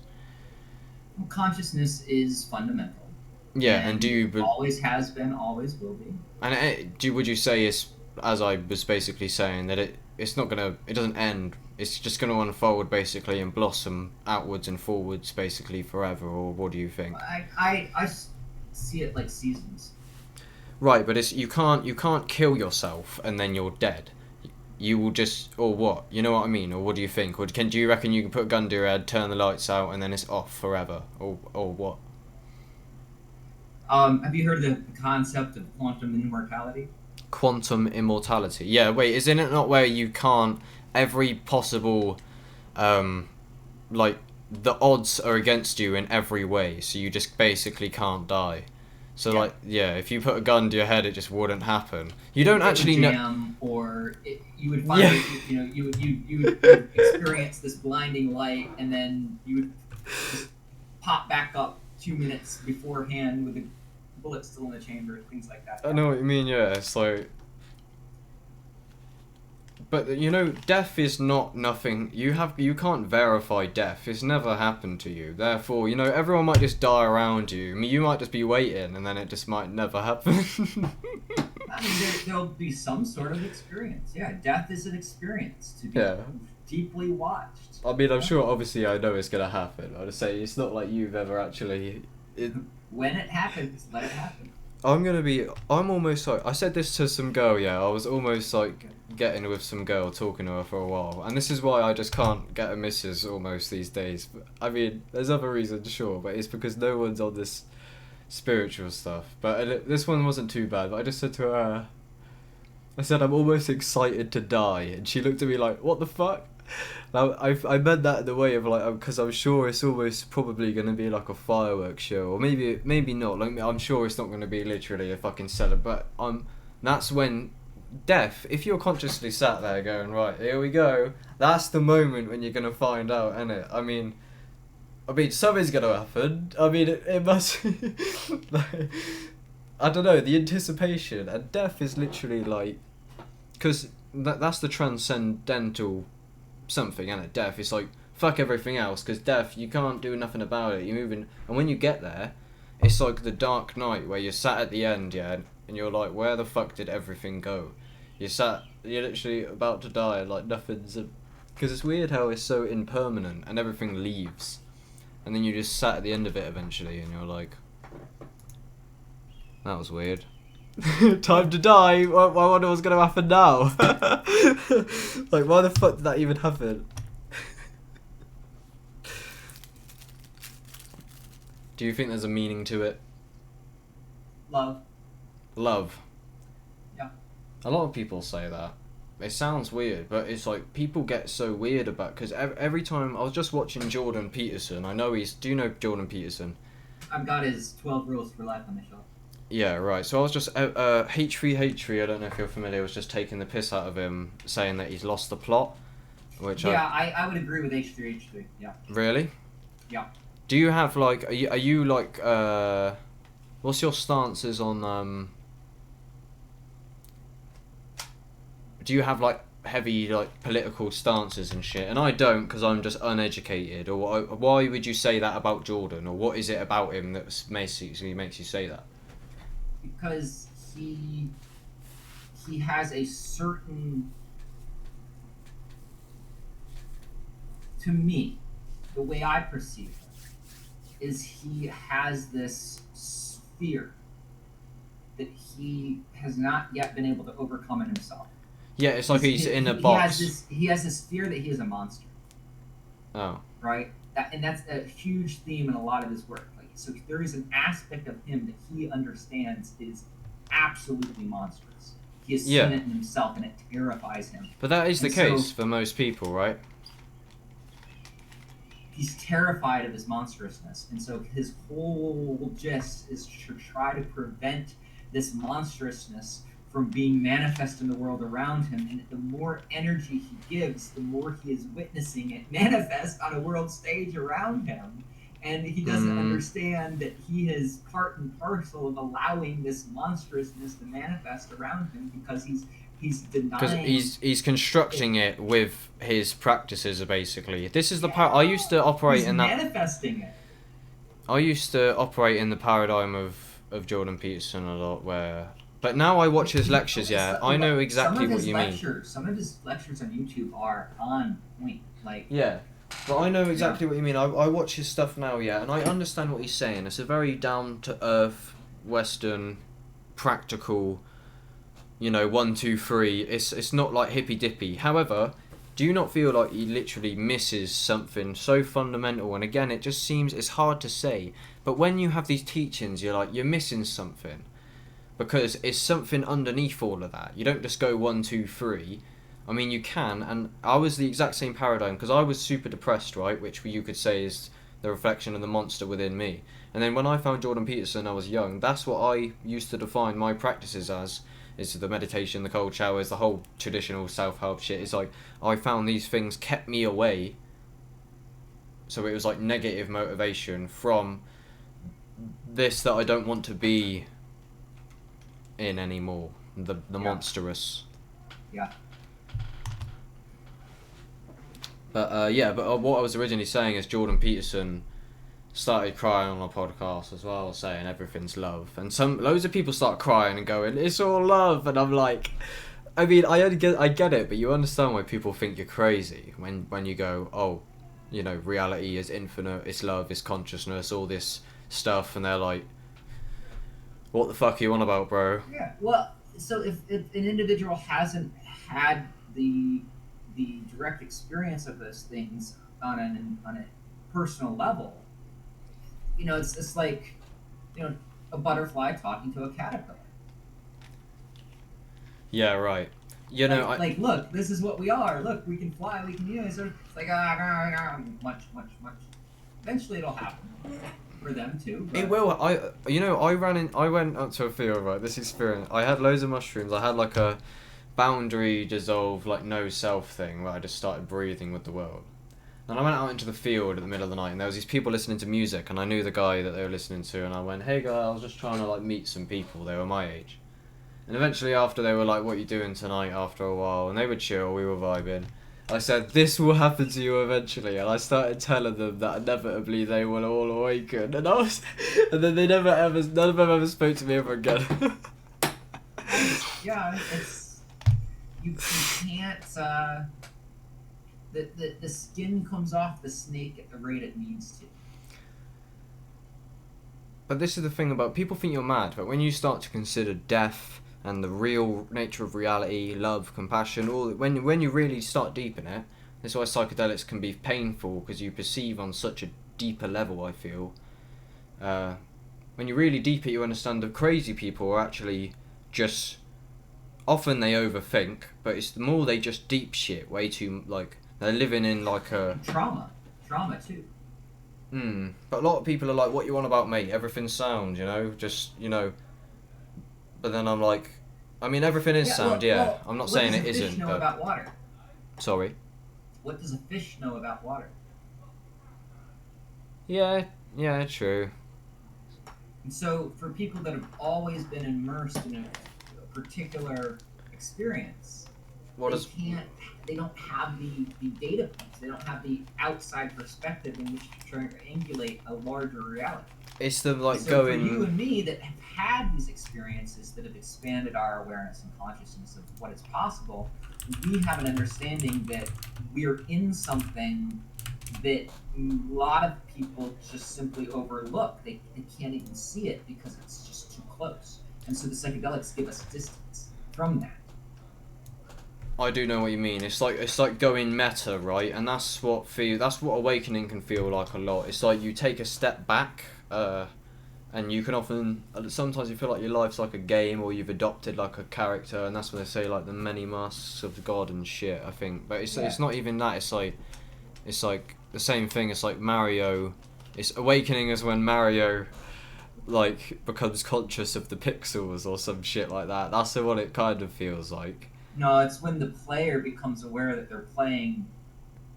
Consciousness is fundamental. Yeah, and do you always has been, always will be. And would you say it's, as I was basically saying, that it doesn't end, it's just gonna unfold basically and blossom outwards and forwards basically forever, or what do you think? I see it like seasons. Right, but it's you can't kill yourself and then you're dead. You will just, or what? You know what I mean? Or what do you think? Or do you reckon you can put a gun to your head, turn the lights out, and then it's off forever? Or what? Have you heard of the concept of quantum immortality? Quantum immortality. Yeah, wait, isn't it not where you can't every possible like the odds are against you in every way, so you just basically can't die. So Yeah. like yeah, if you put a gun to your head, it just wouldn't happen. You don't actually know. Jam, or you would find Yeah. that, you would experience this blinding light, and then you would just pop back up 2 minutes beforehand with the bullet still in the chamber, things like that. I know what you mean. Yeah, it's like. But you know, death is not nothing. You can't verify death. It's never happened to you. Therefore, you know, everyone might just die around you. I mean, you might just be waiting, and then it just might never happen. I mean, there'll be some sort of experience. Yeah, death is an experience to be Yeah. deeply watched. I mean, I'm sure. Obviously, I know it's gonna happen. I just say it's not like you've ever actually. When it happens, let it happen. I'm almost like, I said this to some girl, yeah, I was almost like getting with some girl, talking to her for a while, and this is why I just can't get a missus almost these days. But, I mean, there's other reasons, sure, but it's because no one's on this spiritual stuff. But this one wasn't too bad, but I just said to her, I said, I'm almost excited to die, and she looked at me like, what the fuck? Now, I meant that in the way of like, because I'm sure it's almost probably going to be like a fireworks show, or maybe not. Like, I'm sure it's not going to be literally a fucking cellar, but that's when death. If you're consciously sat there going, right, here we go, that's the moment when you're going to find out, innit? I mean, something's going to happen. I mean, it must. Like, I don't know, the anticipation, and death is literally like, because that's the transcendental something, and death is like fuck everything else, because death, you can't do nothing about it. You're moving, and when you get there, it's like the dark night where you're sat at the end, yeah, and you're like, where the fuck did everything go? You're literally about to die, like nothing's, because it's weird how it's so impermanent and everything leaves, and then you just sat at the end of it eventually, and you're like, that was weird. Time to die. I wonder what's gonna happen now. Like, why the fuck did that even happen? Do you think there's a meaning to it? Love. Love. Yeah. A lot of people say that. It sounds weird, but it's like people get so weird about, because every time I was just watching Jordan Peterson. I know do you know Jordan Peterson? I've got his 12 rules for life on the shelf. Yeah, right. So I was just H3, I don't know if you're familiar, was just taking the piss out of him, saying that he's lost the plot, which I would agree with H3, yeah. Really? Yeah. Do you have like are you like what's your stances on do you have like heavy like political stances and shit? And I don't, because I'm just uneducated. Or why would you say that about Jordan? Or what is it about him that basically makes you say that? Because he has a certain, to me, the way I perceive him is he has this sphere that he has not yet been able to overcome in himself. Yeah, it's like he's in a box. He has this fear that he is a monster. Oh. Right? And that's a huge theme in a lot of his work. Like, so there is an aspect of him that he understands is absolutely monstrous. He has seen it in himself, and it terrifies him. But that is the case for most people, right? He's terrified of his monstrousness, and so his whole gist is to try to prevent this monstrousness from being manifest in the world around him. And the more energy he gives, the more he is witnessing it manifest on a world stage around him. And he doesn't understand that he is part and parcel of allowing this monstrousness to manifest around him, because he's denying. Because he's constructing it with his practices, basically. This is the part I used to operate in. That manifesting it. I used to operate in the paradigm of Jordan Peterson a lot, but now I watch his lectures. Yeah, I know exactly what you mean. Some of his lectures on YouTube are on point. Like, yeah. But I know exactly what you mean. I watch his stuff now, yeah, and I understand what he's saying. It's a very down-to-earth Western practical, you know, 1, 2, 3. It's not like hippy dippy. However, do you not feel like he literally misses something so fundamental? And again, it just seems it's hard to say. But when you have these teachings, you're like, you're missing something. Because it's something underneath all of that. You don't just go 1, 2, 3. I mean, you can, and I was the exact same paradigm, because I was super depressed, right? Which you could say is the reflection of the monster within me. And then when I found Jordan Peterson, I was young. That's what I used to define my practices as. Is the meditation, the cold showers, the whole traditional self-help shit. It's like, I found these things kept me away. So it was like negative motivation from this that I don't want to be in anymore. The monstrous. Yeah. But what I was originally saying is Jordan Peterson started crying on a podcast as well, saying everything's love, and loads of people start crying and going, it's all love, and I'm like, I mean, I get it, but you understand why people think you're crazy when you go, oh, you know, reality is infinite, it's love, it's consciousness, all this stuff, and they're like, what the fuck are you on about, bro? Yeah. Well, so if an individual hasn't had the direct experience of those things on a personal level, you know, it's like, you know, a butterfly talking to a caterpillar. Yeah, right. You know, like, look, this is what we are. Look, we can fly, we can use it. It's like, much. Eventually, it'll happen for them too. But... It will. I went up to a field, right. This experience. I had loads of mushrooms. I had like a boundary dissolve, like no self thing, where I just started breathing with the world. And I went out into the field at the middle of the night, and there was these people listening to music, and I knew the guy that they were listening to, and I went, hey guy, I was just trying to like meet some people, they were my age. And eventually after they were like, what are you doing tonight, after a while, and they were chill, we were vibing. I said, this will happen to you eventually, and I started telling them that inevitably they will all awaken, and and then none of them ever spoke to me ever again. Yeah, it's, you can't, the skin comes off the snake at the rate it needs to. But this is the thing about people think you're mad, but when you start to consider death and the real nature of reality, love, compassion, all when you really start deep in it, that's why psychedelics can be painful, because you perceive on such a deeper level, I feel. When you really deep it, you understand that crazy people are actually just, often they overthink, but it's the more they just deep shit way too, like, they're living in like a... Trauma too. But a lot of people are like, what you on about, mate? Everything's sound, you know? Just, you know... But then I'm like... I mean, everything is sound, well, I'm not saying it isn't, what does a fish know about water? Sorry? What does a fish know about water? Yeah, true. And so, for people that have always been immersed in a particular experience, they don't have the data points. They don't have the outside perspective in which to triangulate a larger reality. It's the like so going. For you and me that have had these experiences that have expanded our awareness and consciousness of what is possible, we have an understanding that we're in something that a lot of people just simply overlook. They can't even see it because it's just too close. And so the psychedelics give us distance from that. I do know what you mean. It's like going meta, right? And that's what awakening can feel like a lot. It's like you take a step back, and you can often sometimes you feel like your life's like a game, or you've adopted like a character, and that's when they say like the many masks of God and shit, I think. But it's not even that. It's like the same thing. It's like Mario. It's awakening is when Mario like becomes conscious of the pixels or some shit like that. That's what it kind of feels like. No, it's when the player becomes aware that they're playing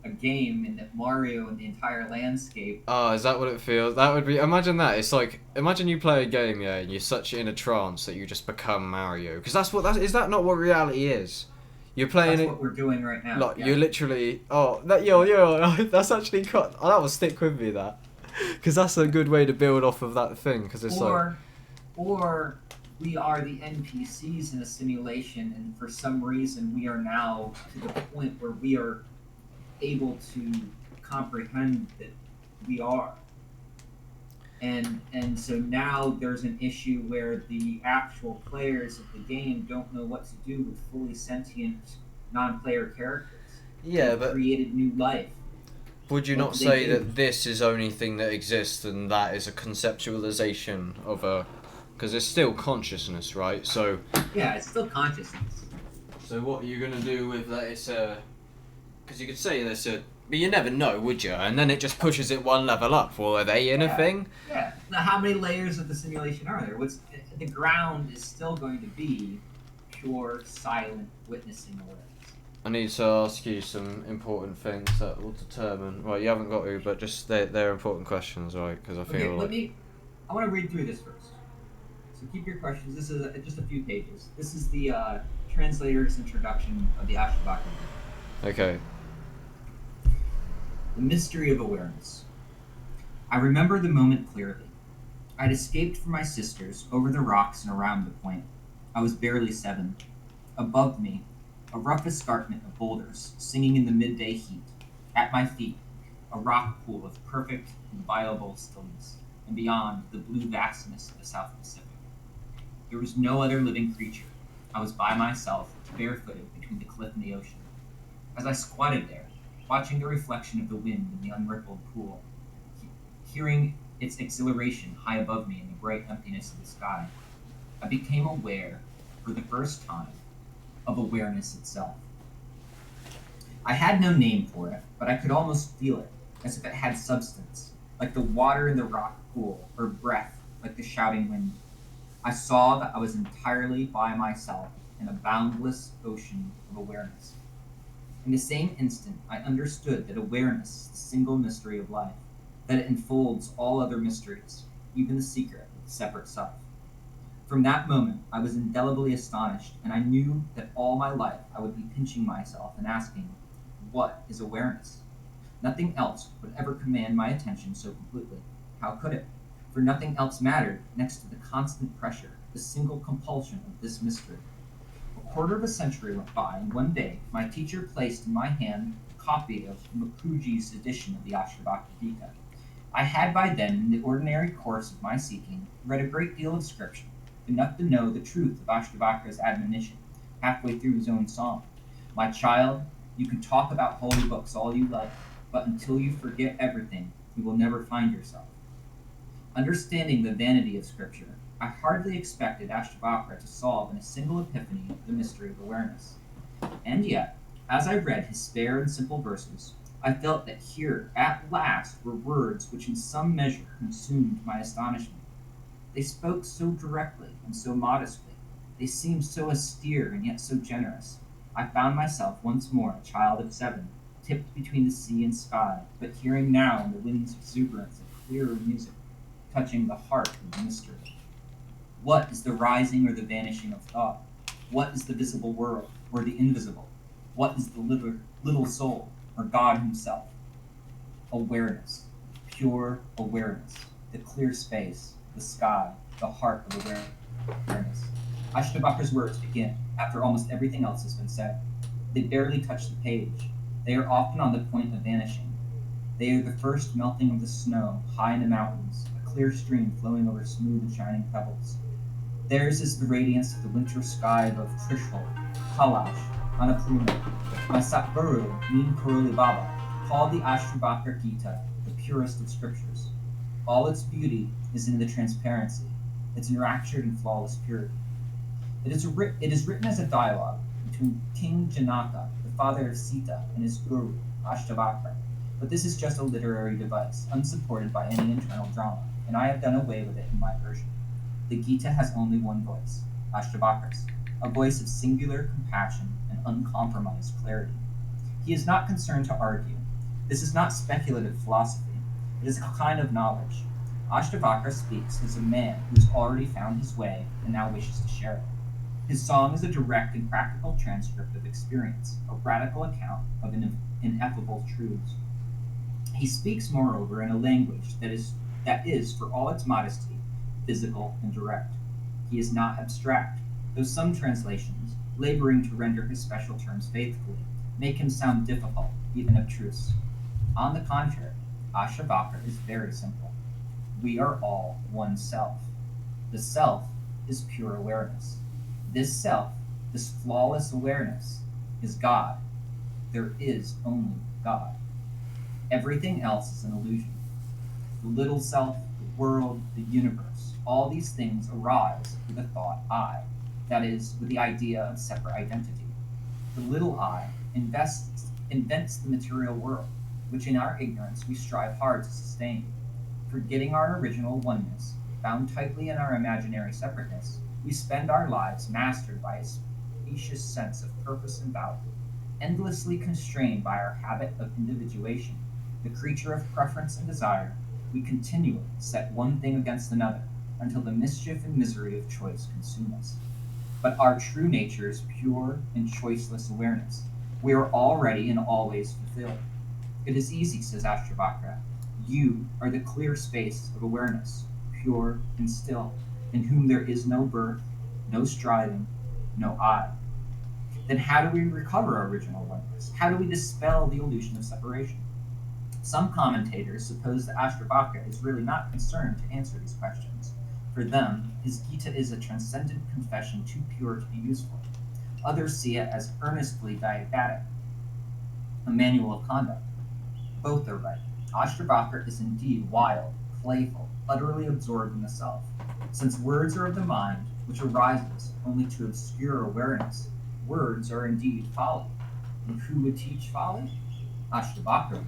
a game and that Mario and the entire landscape... Oh, is that what it feels? That would be... Imagine that. It's like... Imagine you play a game, yeah, and you're such in a trance that you just become Mario. Because is that not what reality is? You're playing... That's what we're doing right now. Like, you're literally... Oh, that's actually... that will stick with me, that. Because that's a good way to build off of that thing, because it's Or we are the NPCs in a simulation, and for some reason we are now to the point where we are able to comprehend that we are. And so now there's an issue where the actual players of the game don't know what to do with fully sentient non-player characters. Yeah, They've but created new life. would you What not do they say do? that this is only thing that exists and that is a conceptualization of a... Because it's still consciousness, right? So Yeah, it's still consciousness. what are you going to do with that? It's a... Because you could say there's a... But you never know, would you? And then it just pushes it one level up. Well, are they in a thing? Yeah. Now, how many layers of the simulation are there? The ground is still going to be pure, silent witnessing awareness. I need to ask you some important things that will determine... Well, you haven't got to, but just they're important questions, right? Because I feel like... I want to read through this first. So keep your questions. This is just a few pages. This is the translator's introduction of the Ashtabaka. Okay. The mystery of awareness. I remember the moment clearly. I'd escaped from my sisters over the rocks and around the point. I was barely 7. Above me, a rough escarpment of boulders singing in the midday heat. At my feet, a rock pool of perfect, inviolable stillness, and beyond, the blue vastness of the South Pacific. There was no other living creature. I was by myself, barefooted between the cliff and the ocean. As I squatted there, watching the reflection of the wind in the unrippled pool, hearing its exhilaration high above me in the bright emptiness of the sky, I became aware, for the first time, of awareness itself. I had no name for it, but I could almost feel it, as if it had substance, like the water in the rock pool, or breath, like the shouting wind. I saw that I was entirely by myself in a boundless ocean of awareness. In the same instant, I understood that awareness is the single mystery of life, that it enfolds all other mysteries, even the secret of the separate self. From that moment, I was indelibly astonished, and I knew that all my life I would be pinching myself and asking, what is awareness? Nothing else would ever command my attention so completely. How could it? For nothing else mattered next to the constant pressure, the single compulsion of this mystery. A quarter of a century went by, and one day my teacher placed in my hand a copy of Makuji's edition of the Ashtabaka Gita. I had by then, in the ordinary course of my seeking, read a great deal of scripture, enough to know the truth of Ashtabaka's admonition, halfway through his own song. My child, you can talk about holy books all you like, but until you forget everything, you will never find yourself. Understanding the vanity of scripture, I hardly expected Ashtabaka to solve in a single epiphany the mystery of awareness. And yet, as I read his spare and simple verses, I felt that here, at last, were words which in some measure consumed my astonishment. They spoke so directly and so modestly. They seemed so austere and yet so generous. I found myself once more a child of 7, tipped between the sea and sky, but hearing now in the wind's exuberance a clearer music, touching the heart of the mystery. What is the rising or the vanishing of thought? What is the visible world, or the invisible? What is the little soul, or God himself? Awareness, pure awareness, the clear space, the sky, the heart of awareness. Ashtabaka's words begin, after almost everything else has been said. They barely touch the page. They are often on the point of vanishing. They are the first melting of the snow high in the mountains, a clear stream flowing over smooth and shining pebbles. Theirs is the radiance of the winter sky above Trishul, Kailash, Annapurna. My Satguru, Neem Karoli Baba, called the Ashtabaka Gita the purest of scriptures. All its beauty is in the transparency, its enraptured and flawless purity. It is written as a dialogue between King Janaka, the father of Sita, and his guru, Ashtabaka. But this is just a literary device, unsupported by any internal drama, and I have done away with it in my version. The Gita has only one voice, Ashtabaka's, a voice of singular compassion and uncompromised clarity. He is not concerned to argue. This is not speculative philosophy. It is a kind of knowledge. Ashtabaka speaks as a man who has already found his way and now wishes to share it. His song is a direct and practical transcript of experience, a radical account of ineffable truths. He speaks, moreover, in a language that is, for all its modesty, physical and direct. He is not abstract, though some translations, laboring to render his special terms faithfully, make him sound difficult, even abstruse. On the contrary, Ashtabaka is very simple. We are all one self. The self is pure awareness. This self, this flawless awareness, is God. There is only God. Everything else is an illusion. The little self, the world, the universe, all these things arise with the thought I, that is, with the idea of separate identity. The little I invents the material world, which in our ignorance we strive hard to sustain. Forgetting our original oneness, bound tightly in our imaginary separateness, we spend our lives mastered by a specious sense of purpose and value, endlessly constrained by our habit of individuation, the creature of preference and desire. We continually set one thing against another until the mischief and misery of choice consume us. But our true nature is pure and choiceless awareness. We are already and always fulfilled. It is easy, says Ashtabakra. You are the clear space of awareness, pure and still, in whom there is no birth, no striving, no I. Then how do we recover our original oneness? How do we dispel the illusion of separation? Some commentators suppose that Ashtabakra is really not concerned to answer these questions. For them, his Gita is a transcendent confession too pure to be useful. Others see it as earnestly didactic, a manual of conduct. Both are right. Ashtabakra is indeed wild, playful, utterly absorbed in the self. Since words are of the mind, which arises only to obscure awareness, words are indeed folly. And who would teach folly? Ashtabakra would.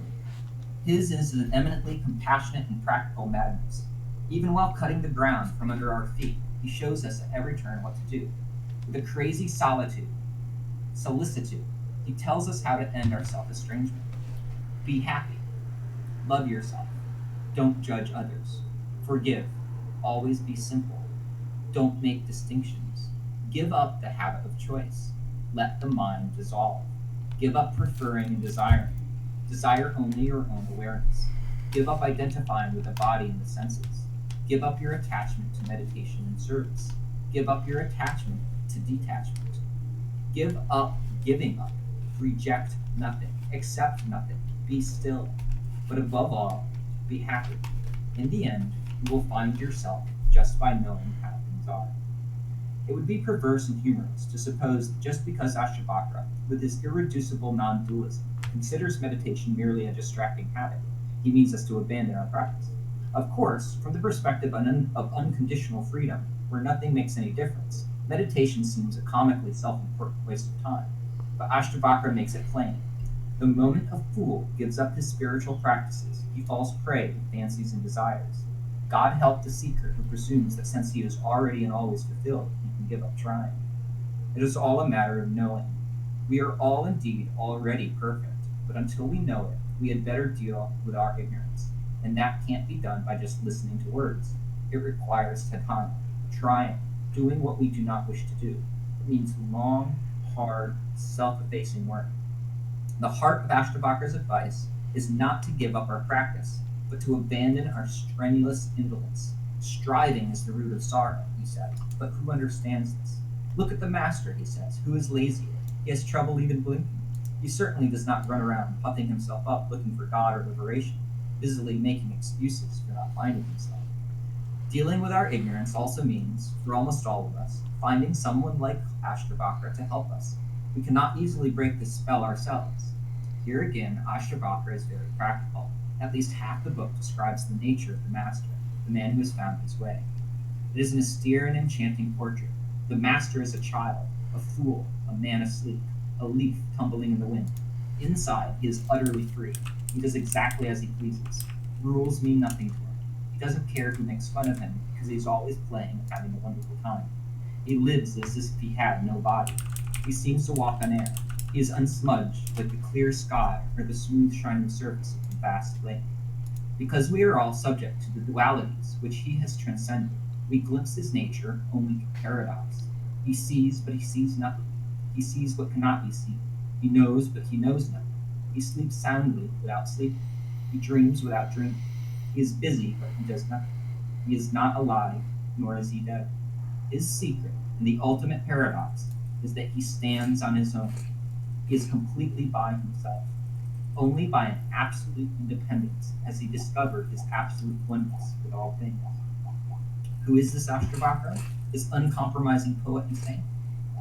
His is an eminently compassionate and practical madness. Even while cutting the ground from under our feet, he shows us at every turn what to do. With a crazy solicitude, he tells us how to end our self-estrangement. Be happy. Love yourself. Don't judge others. Forgive. Always be simple. Don't make distinctions. Give up the habit of choice. Let the mind dissolve. Give up preferring and desiring. Desire only your own awareness. Give up identifying with the body and the senses. Give up your attachment to meditation and service. Give up your attachment to detachment. Give up giving up. Reject nothing. Accept nothing. Be still. But above all, be happy. In the end, you will find yourself just by knowing how things are. It would be perverse and humorous to suppose that just because Ashtabakra, with his irreducible non-dualism, considers meditation merely a distracting habit, he means us to abandon our practice. Of course, from the perspective of unconditional freedom, where nothing makes any difference, meditation seems a comically self-important waste of time. But Ashtabakra makes it plain. The moment a fool gives up his spiritual practices, he falls prey to fancies and desires. God help the seeker who presumes that since he is already and always fulfilled, he can give up trying. It is all a matter of knowing. We are all indeed already perfect, but until we know it, we had better deal with our ignorance. And that can't be done by just listening to words. It requires sadhana, trying, doing what we do not wish to do. It means long, hard, self-effacing work. The heart of Ashtabakra's advice is not to give up our practice, but to abandon our strenuous indolence. Striving is the root of sorrow, he said, but who understands this? Look at the master, he says, who is lazy. He has trouble even blinking. He certainly does not run around puffing himself up looking for God or liberation, busily making excuses for not finding himself. Dealing with our ignorance also means, for almost all of us, finding someone like Ashtabakra to help us. We cannot easily break this spell ourselves. Here again, Ashtabakra is very practical. At least half the book describes the nature of the master, the man who has found his way. It is an austere and enchanting portrait. The master is a child, a fool, a man asleep, a leaf tumbling in the wind. Inside, he is utterly free. He does exactly as he pleases. Rules mean nothing to him. He doesn't care who makes fun of him, because he's always playing and having a wonderful time. He lives as if he had no body. He seems to walk on air. He is unsmudged like the clear sky or the smooth shining surface of a vast lake. Because we are all subject to the dualities which he has transcended, we glimpse his nature only through paradox. He sees, but he sees nothing. He sees what cannot be seen. He knows, but he knows nothing. He sleeps soundly without sleeping. He dreams without dreaming. He is busy, but he does nothing. He is not alive, nor is he dead. His secret, and the ultimate paradox, is that he stands on his own. He is completely by himself. Only by an absolute independence has he discovered his absolute oneness with all things. Who is this Ashtabaka? This uncompromising poet and saint?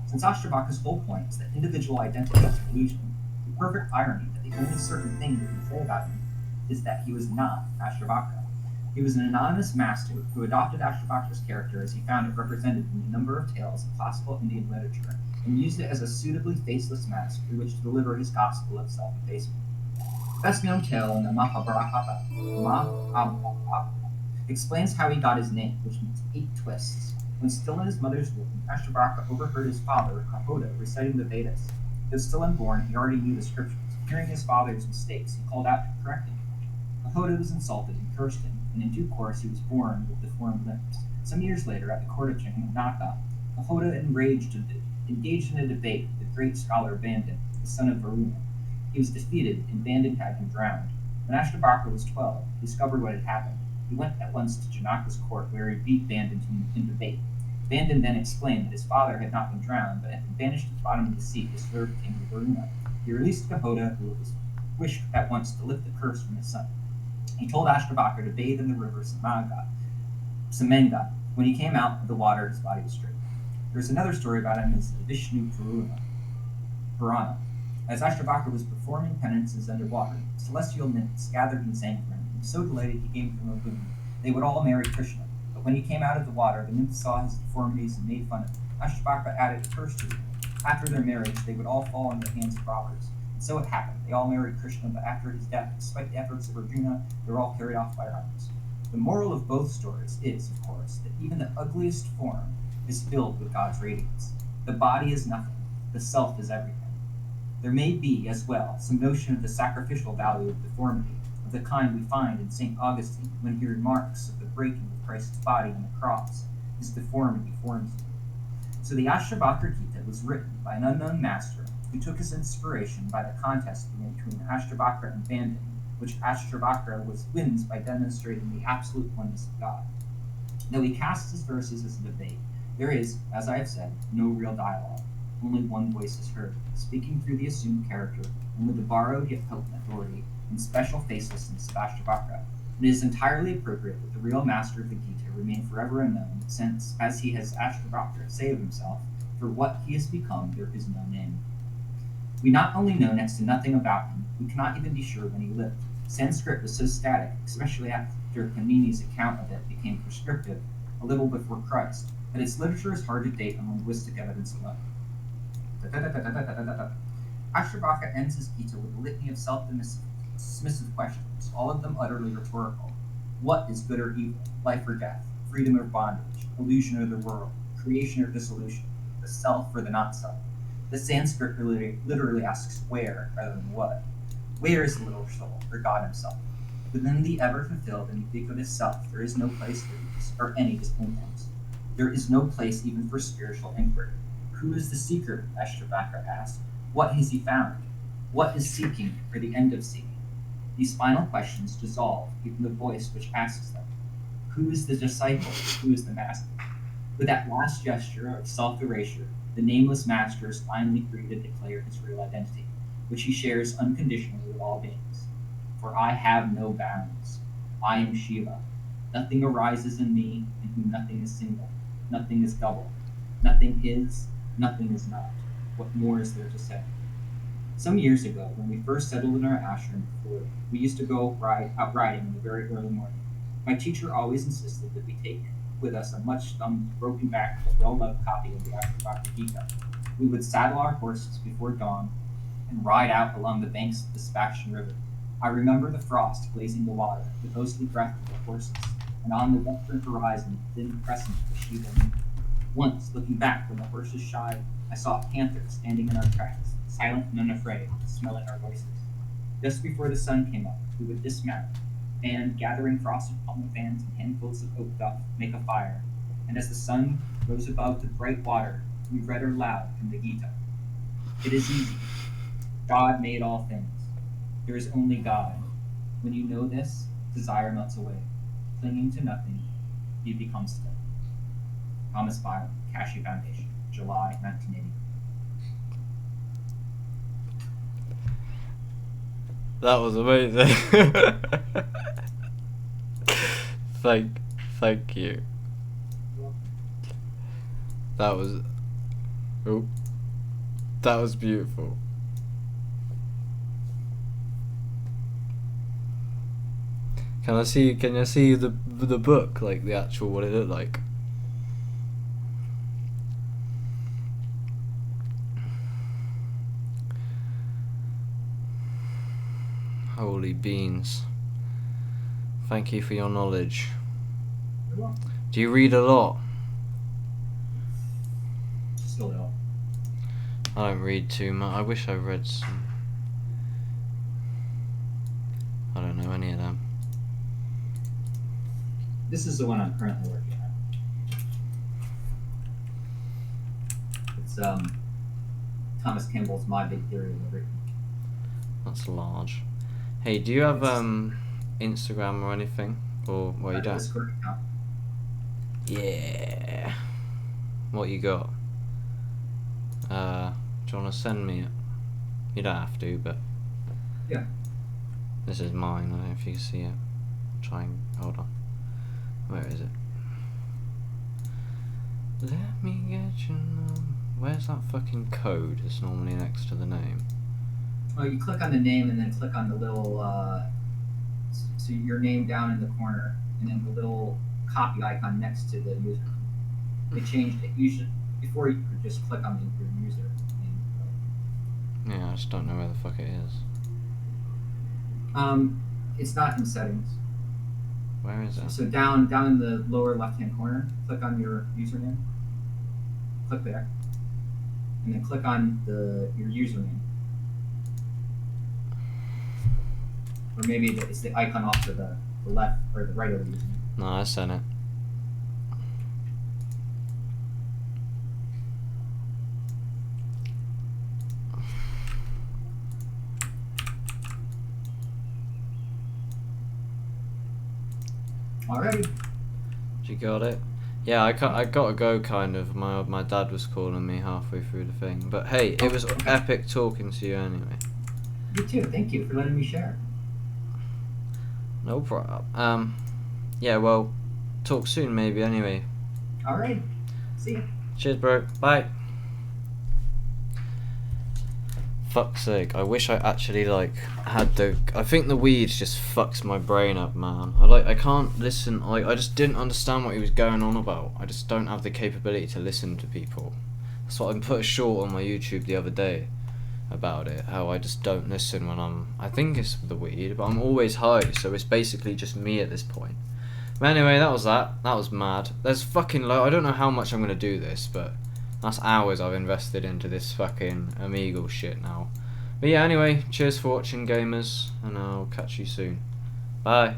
Since Ashtabaka's whole point is that individual identity is an illusion, the perfect irony that the only certain thing we can say about him is that he was not Ashtabaka. He was an anonymous master who adopted Ashtabaka's character as he found it represented in a number of tales of classical Indian literature, and used it as a suitably faceless mask through which to deliver his gospel of self-effacement. The best-known tale in the Mahabharata explains how he got his name, which means 8 twists. When still in his mother's womb, Ashtabaka overheard his father, Kahoda, reciting the Vedas. Though still unborn, he already knew the scriptures. Hearing his father's mistakes, he called out to correct him. Kahoda was insulted and cursed him, and in due course he was born with deformed limbs. Some years later, at the court of Janaka, Kahoda, enraged, engaged in a debate with the great scholar Bandin, the son of Varuna. He was defeated, and Bandin had him drowned. When Ashtabaka was 12, he discovered what had happened. He went at once to Janaka's court, where he beat Bandin in debate. Bandin then explained that his father had not been drowned, but had been banished to the bottom of the sea to serve King Varuna. He released Kahoda, who wished at once to lift the curse from his son. He told Ashtabaka to bathe in the river Samenga. When he came out of the water, his body was straight. There's another story about him as Vishnu Purana. As Ashtabaka was performing penances underwater, celestial nymphs gathered and sang for him. He was so delighted he gave them a boon. They would all marry Krishna. But when he came out of the water, the nymphs saw his deformities and made fun of him. Ashtabaka added a curse to them. After their marriage, they would all fall into the hands of robbers. And so it happened. They all married Krishna, but after his death, despite the efforts of Arjuna, they were all carried off by robbers. The moral of both stories is, of course, that even the ugliest form is filled with God's radiance. The body is nothing. The self is everything. There may be, as well, some notion of the sacrificial value of deformity, of the kind we find in St. Augustine when he remarks of the breaking of Christ's body on the cross. His deformity forms him. So the Ashtabaka Gita was written by an unknown master who took his inspiration by the contest between Ashtabaka and Bandin, which Ashtabaka wins by demonstrating the absolute oneness of God. Though he casts his verses as a debate, there is, as I have said, no real dialogue. Only one voice is heard, speaking through the assumed character, and with the borrowed yet potent authority and special facelessness of Ashtabaka. It is entirely appropriate that the real master of the Gita remain forever unknown, since, as he has Ashtabaka say of himself, for what he has become there is no name. We not only know next to nothing about him, we cannot even be sure when he lived. Sanskrit was so static, especially after Panini's account of it became prescriptive a little before Christ, that its literature is hard to date on linguistic evidence alone. Ashtabaka ends his Gita with a litany of self-dismissive questions, all of them utterly rhetorical. What is good or evil? Life or death? Freedom or bondage? Illusion or the world? Creation or dissolution? The self or the not-self? The Sanskrit literally asks where rather than what. Where is the little soul, or God himself? Within the ever-fulfilled and ubiquitous self, there is no place for these, or any distinctions. There is no place even for spiritual inquiry. Who is the seeker? Ashtabaka asked. What has he found? What is seeking, or the end of seeking? These final questions dissolve even the voice which asks them. Who is the disciple? Who is the master? With that last gesture of self-erasure, the nameless master is finally free to declare his real identity, which he shares unconditionally with all beings. For I have no bounds. I am Shiva. Nothing arises in me, in whom nothing is single. Nothing is double. Nothing is, nothing is not. What more is there to say? Some years ago, when we first settled in our ashram in Florida, we used to go out riding in the very early morning. My teacher always insisted that we take with us a much-thumbed, broken-backed, but well-loved copy of the Ashtabaka Gita. We would saddle our horses before dawn and ride out along the banks of the Spaction River. I remember the frost glazing the water, the ghostly breath of the horses, and on the western horizon the thin crescent of the Shiva moon. Once, looking back when the horses shied, I saw a panther standing in our tracks, silent and unafraid, smelling our voices. Just before the sun came up, we would dismount, and, gathering frosted palm fans and handfuls of oak duff, make a fire, and as the sun rose above the bright water, we read aloud from the Gita. It is easy. God made all things. There is only God. When you know this, desire melts away. Clinging to nothing, you become still. Thomas Byron, Cashew Foundation, July 1980. That was amazing. Thank you. That was, oh, that was beautiful. Can you see the book, like the actual, what it looked like? Holy beans. Thank you for your knowledge. Do you read a lot? Still don't. I don't read too much. I wish I read some. I don't know any of them. This is the one I'm currently working on. It's Thomas Campbell's My Big Theory of Everything. That's large. Hey, do you have Instagram or anything? Or well, you don't? Discord account. Yeah. What you got? Do you want to send me it? You don't have to, but Yeah. this is mine. I don't know if you can see it. Try and hold on. Where is it? Let me get your number. Where's that fucking code? It's normally next to the name. Well, you click on the name and then click on the little, so your name down in the corner, and then the little copy icon next to the user. They changed it. Usually, before you could just click on your user name. Yeah, I just don't know where the fuck it is. It's not in settings. Where is it? So down in the lower left-hand corner, click on your username. Click there, and then click on your username. Or maybe it's the icon off to the left or the right of the username. No, I sent it. Alrighty. You got it? Yeah, I gotta go kind of. My dad was calling me halfway through the thing. But hey, it was epic talking to you anyway. You too. Thank you for letting me share. No problem. Yeah, well, talk soon maybe anyway. Alright. See ya. Cheers, bro. Bye. Fuck's sake, I wish I actually had the. I think the weed just fucks my brain up, man. I can't listen. I just didn't understand what he was going on about. I just don't have the capability to listen to people. That's what I put a short on my YouTube the other day about it. How I just don't listen when I think it's the weed, but I'm always high, so it's basically just me at this point. But anyway, that was that. That was mad. There's fucking I don't know how much I'm gonna do this, but that's hours I've invested into this fucking Omegle shit now. But yeah, anyway, cheers for watching, gamers, and I'll catch you soon. Bye.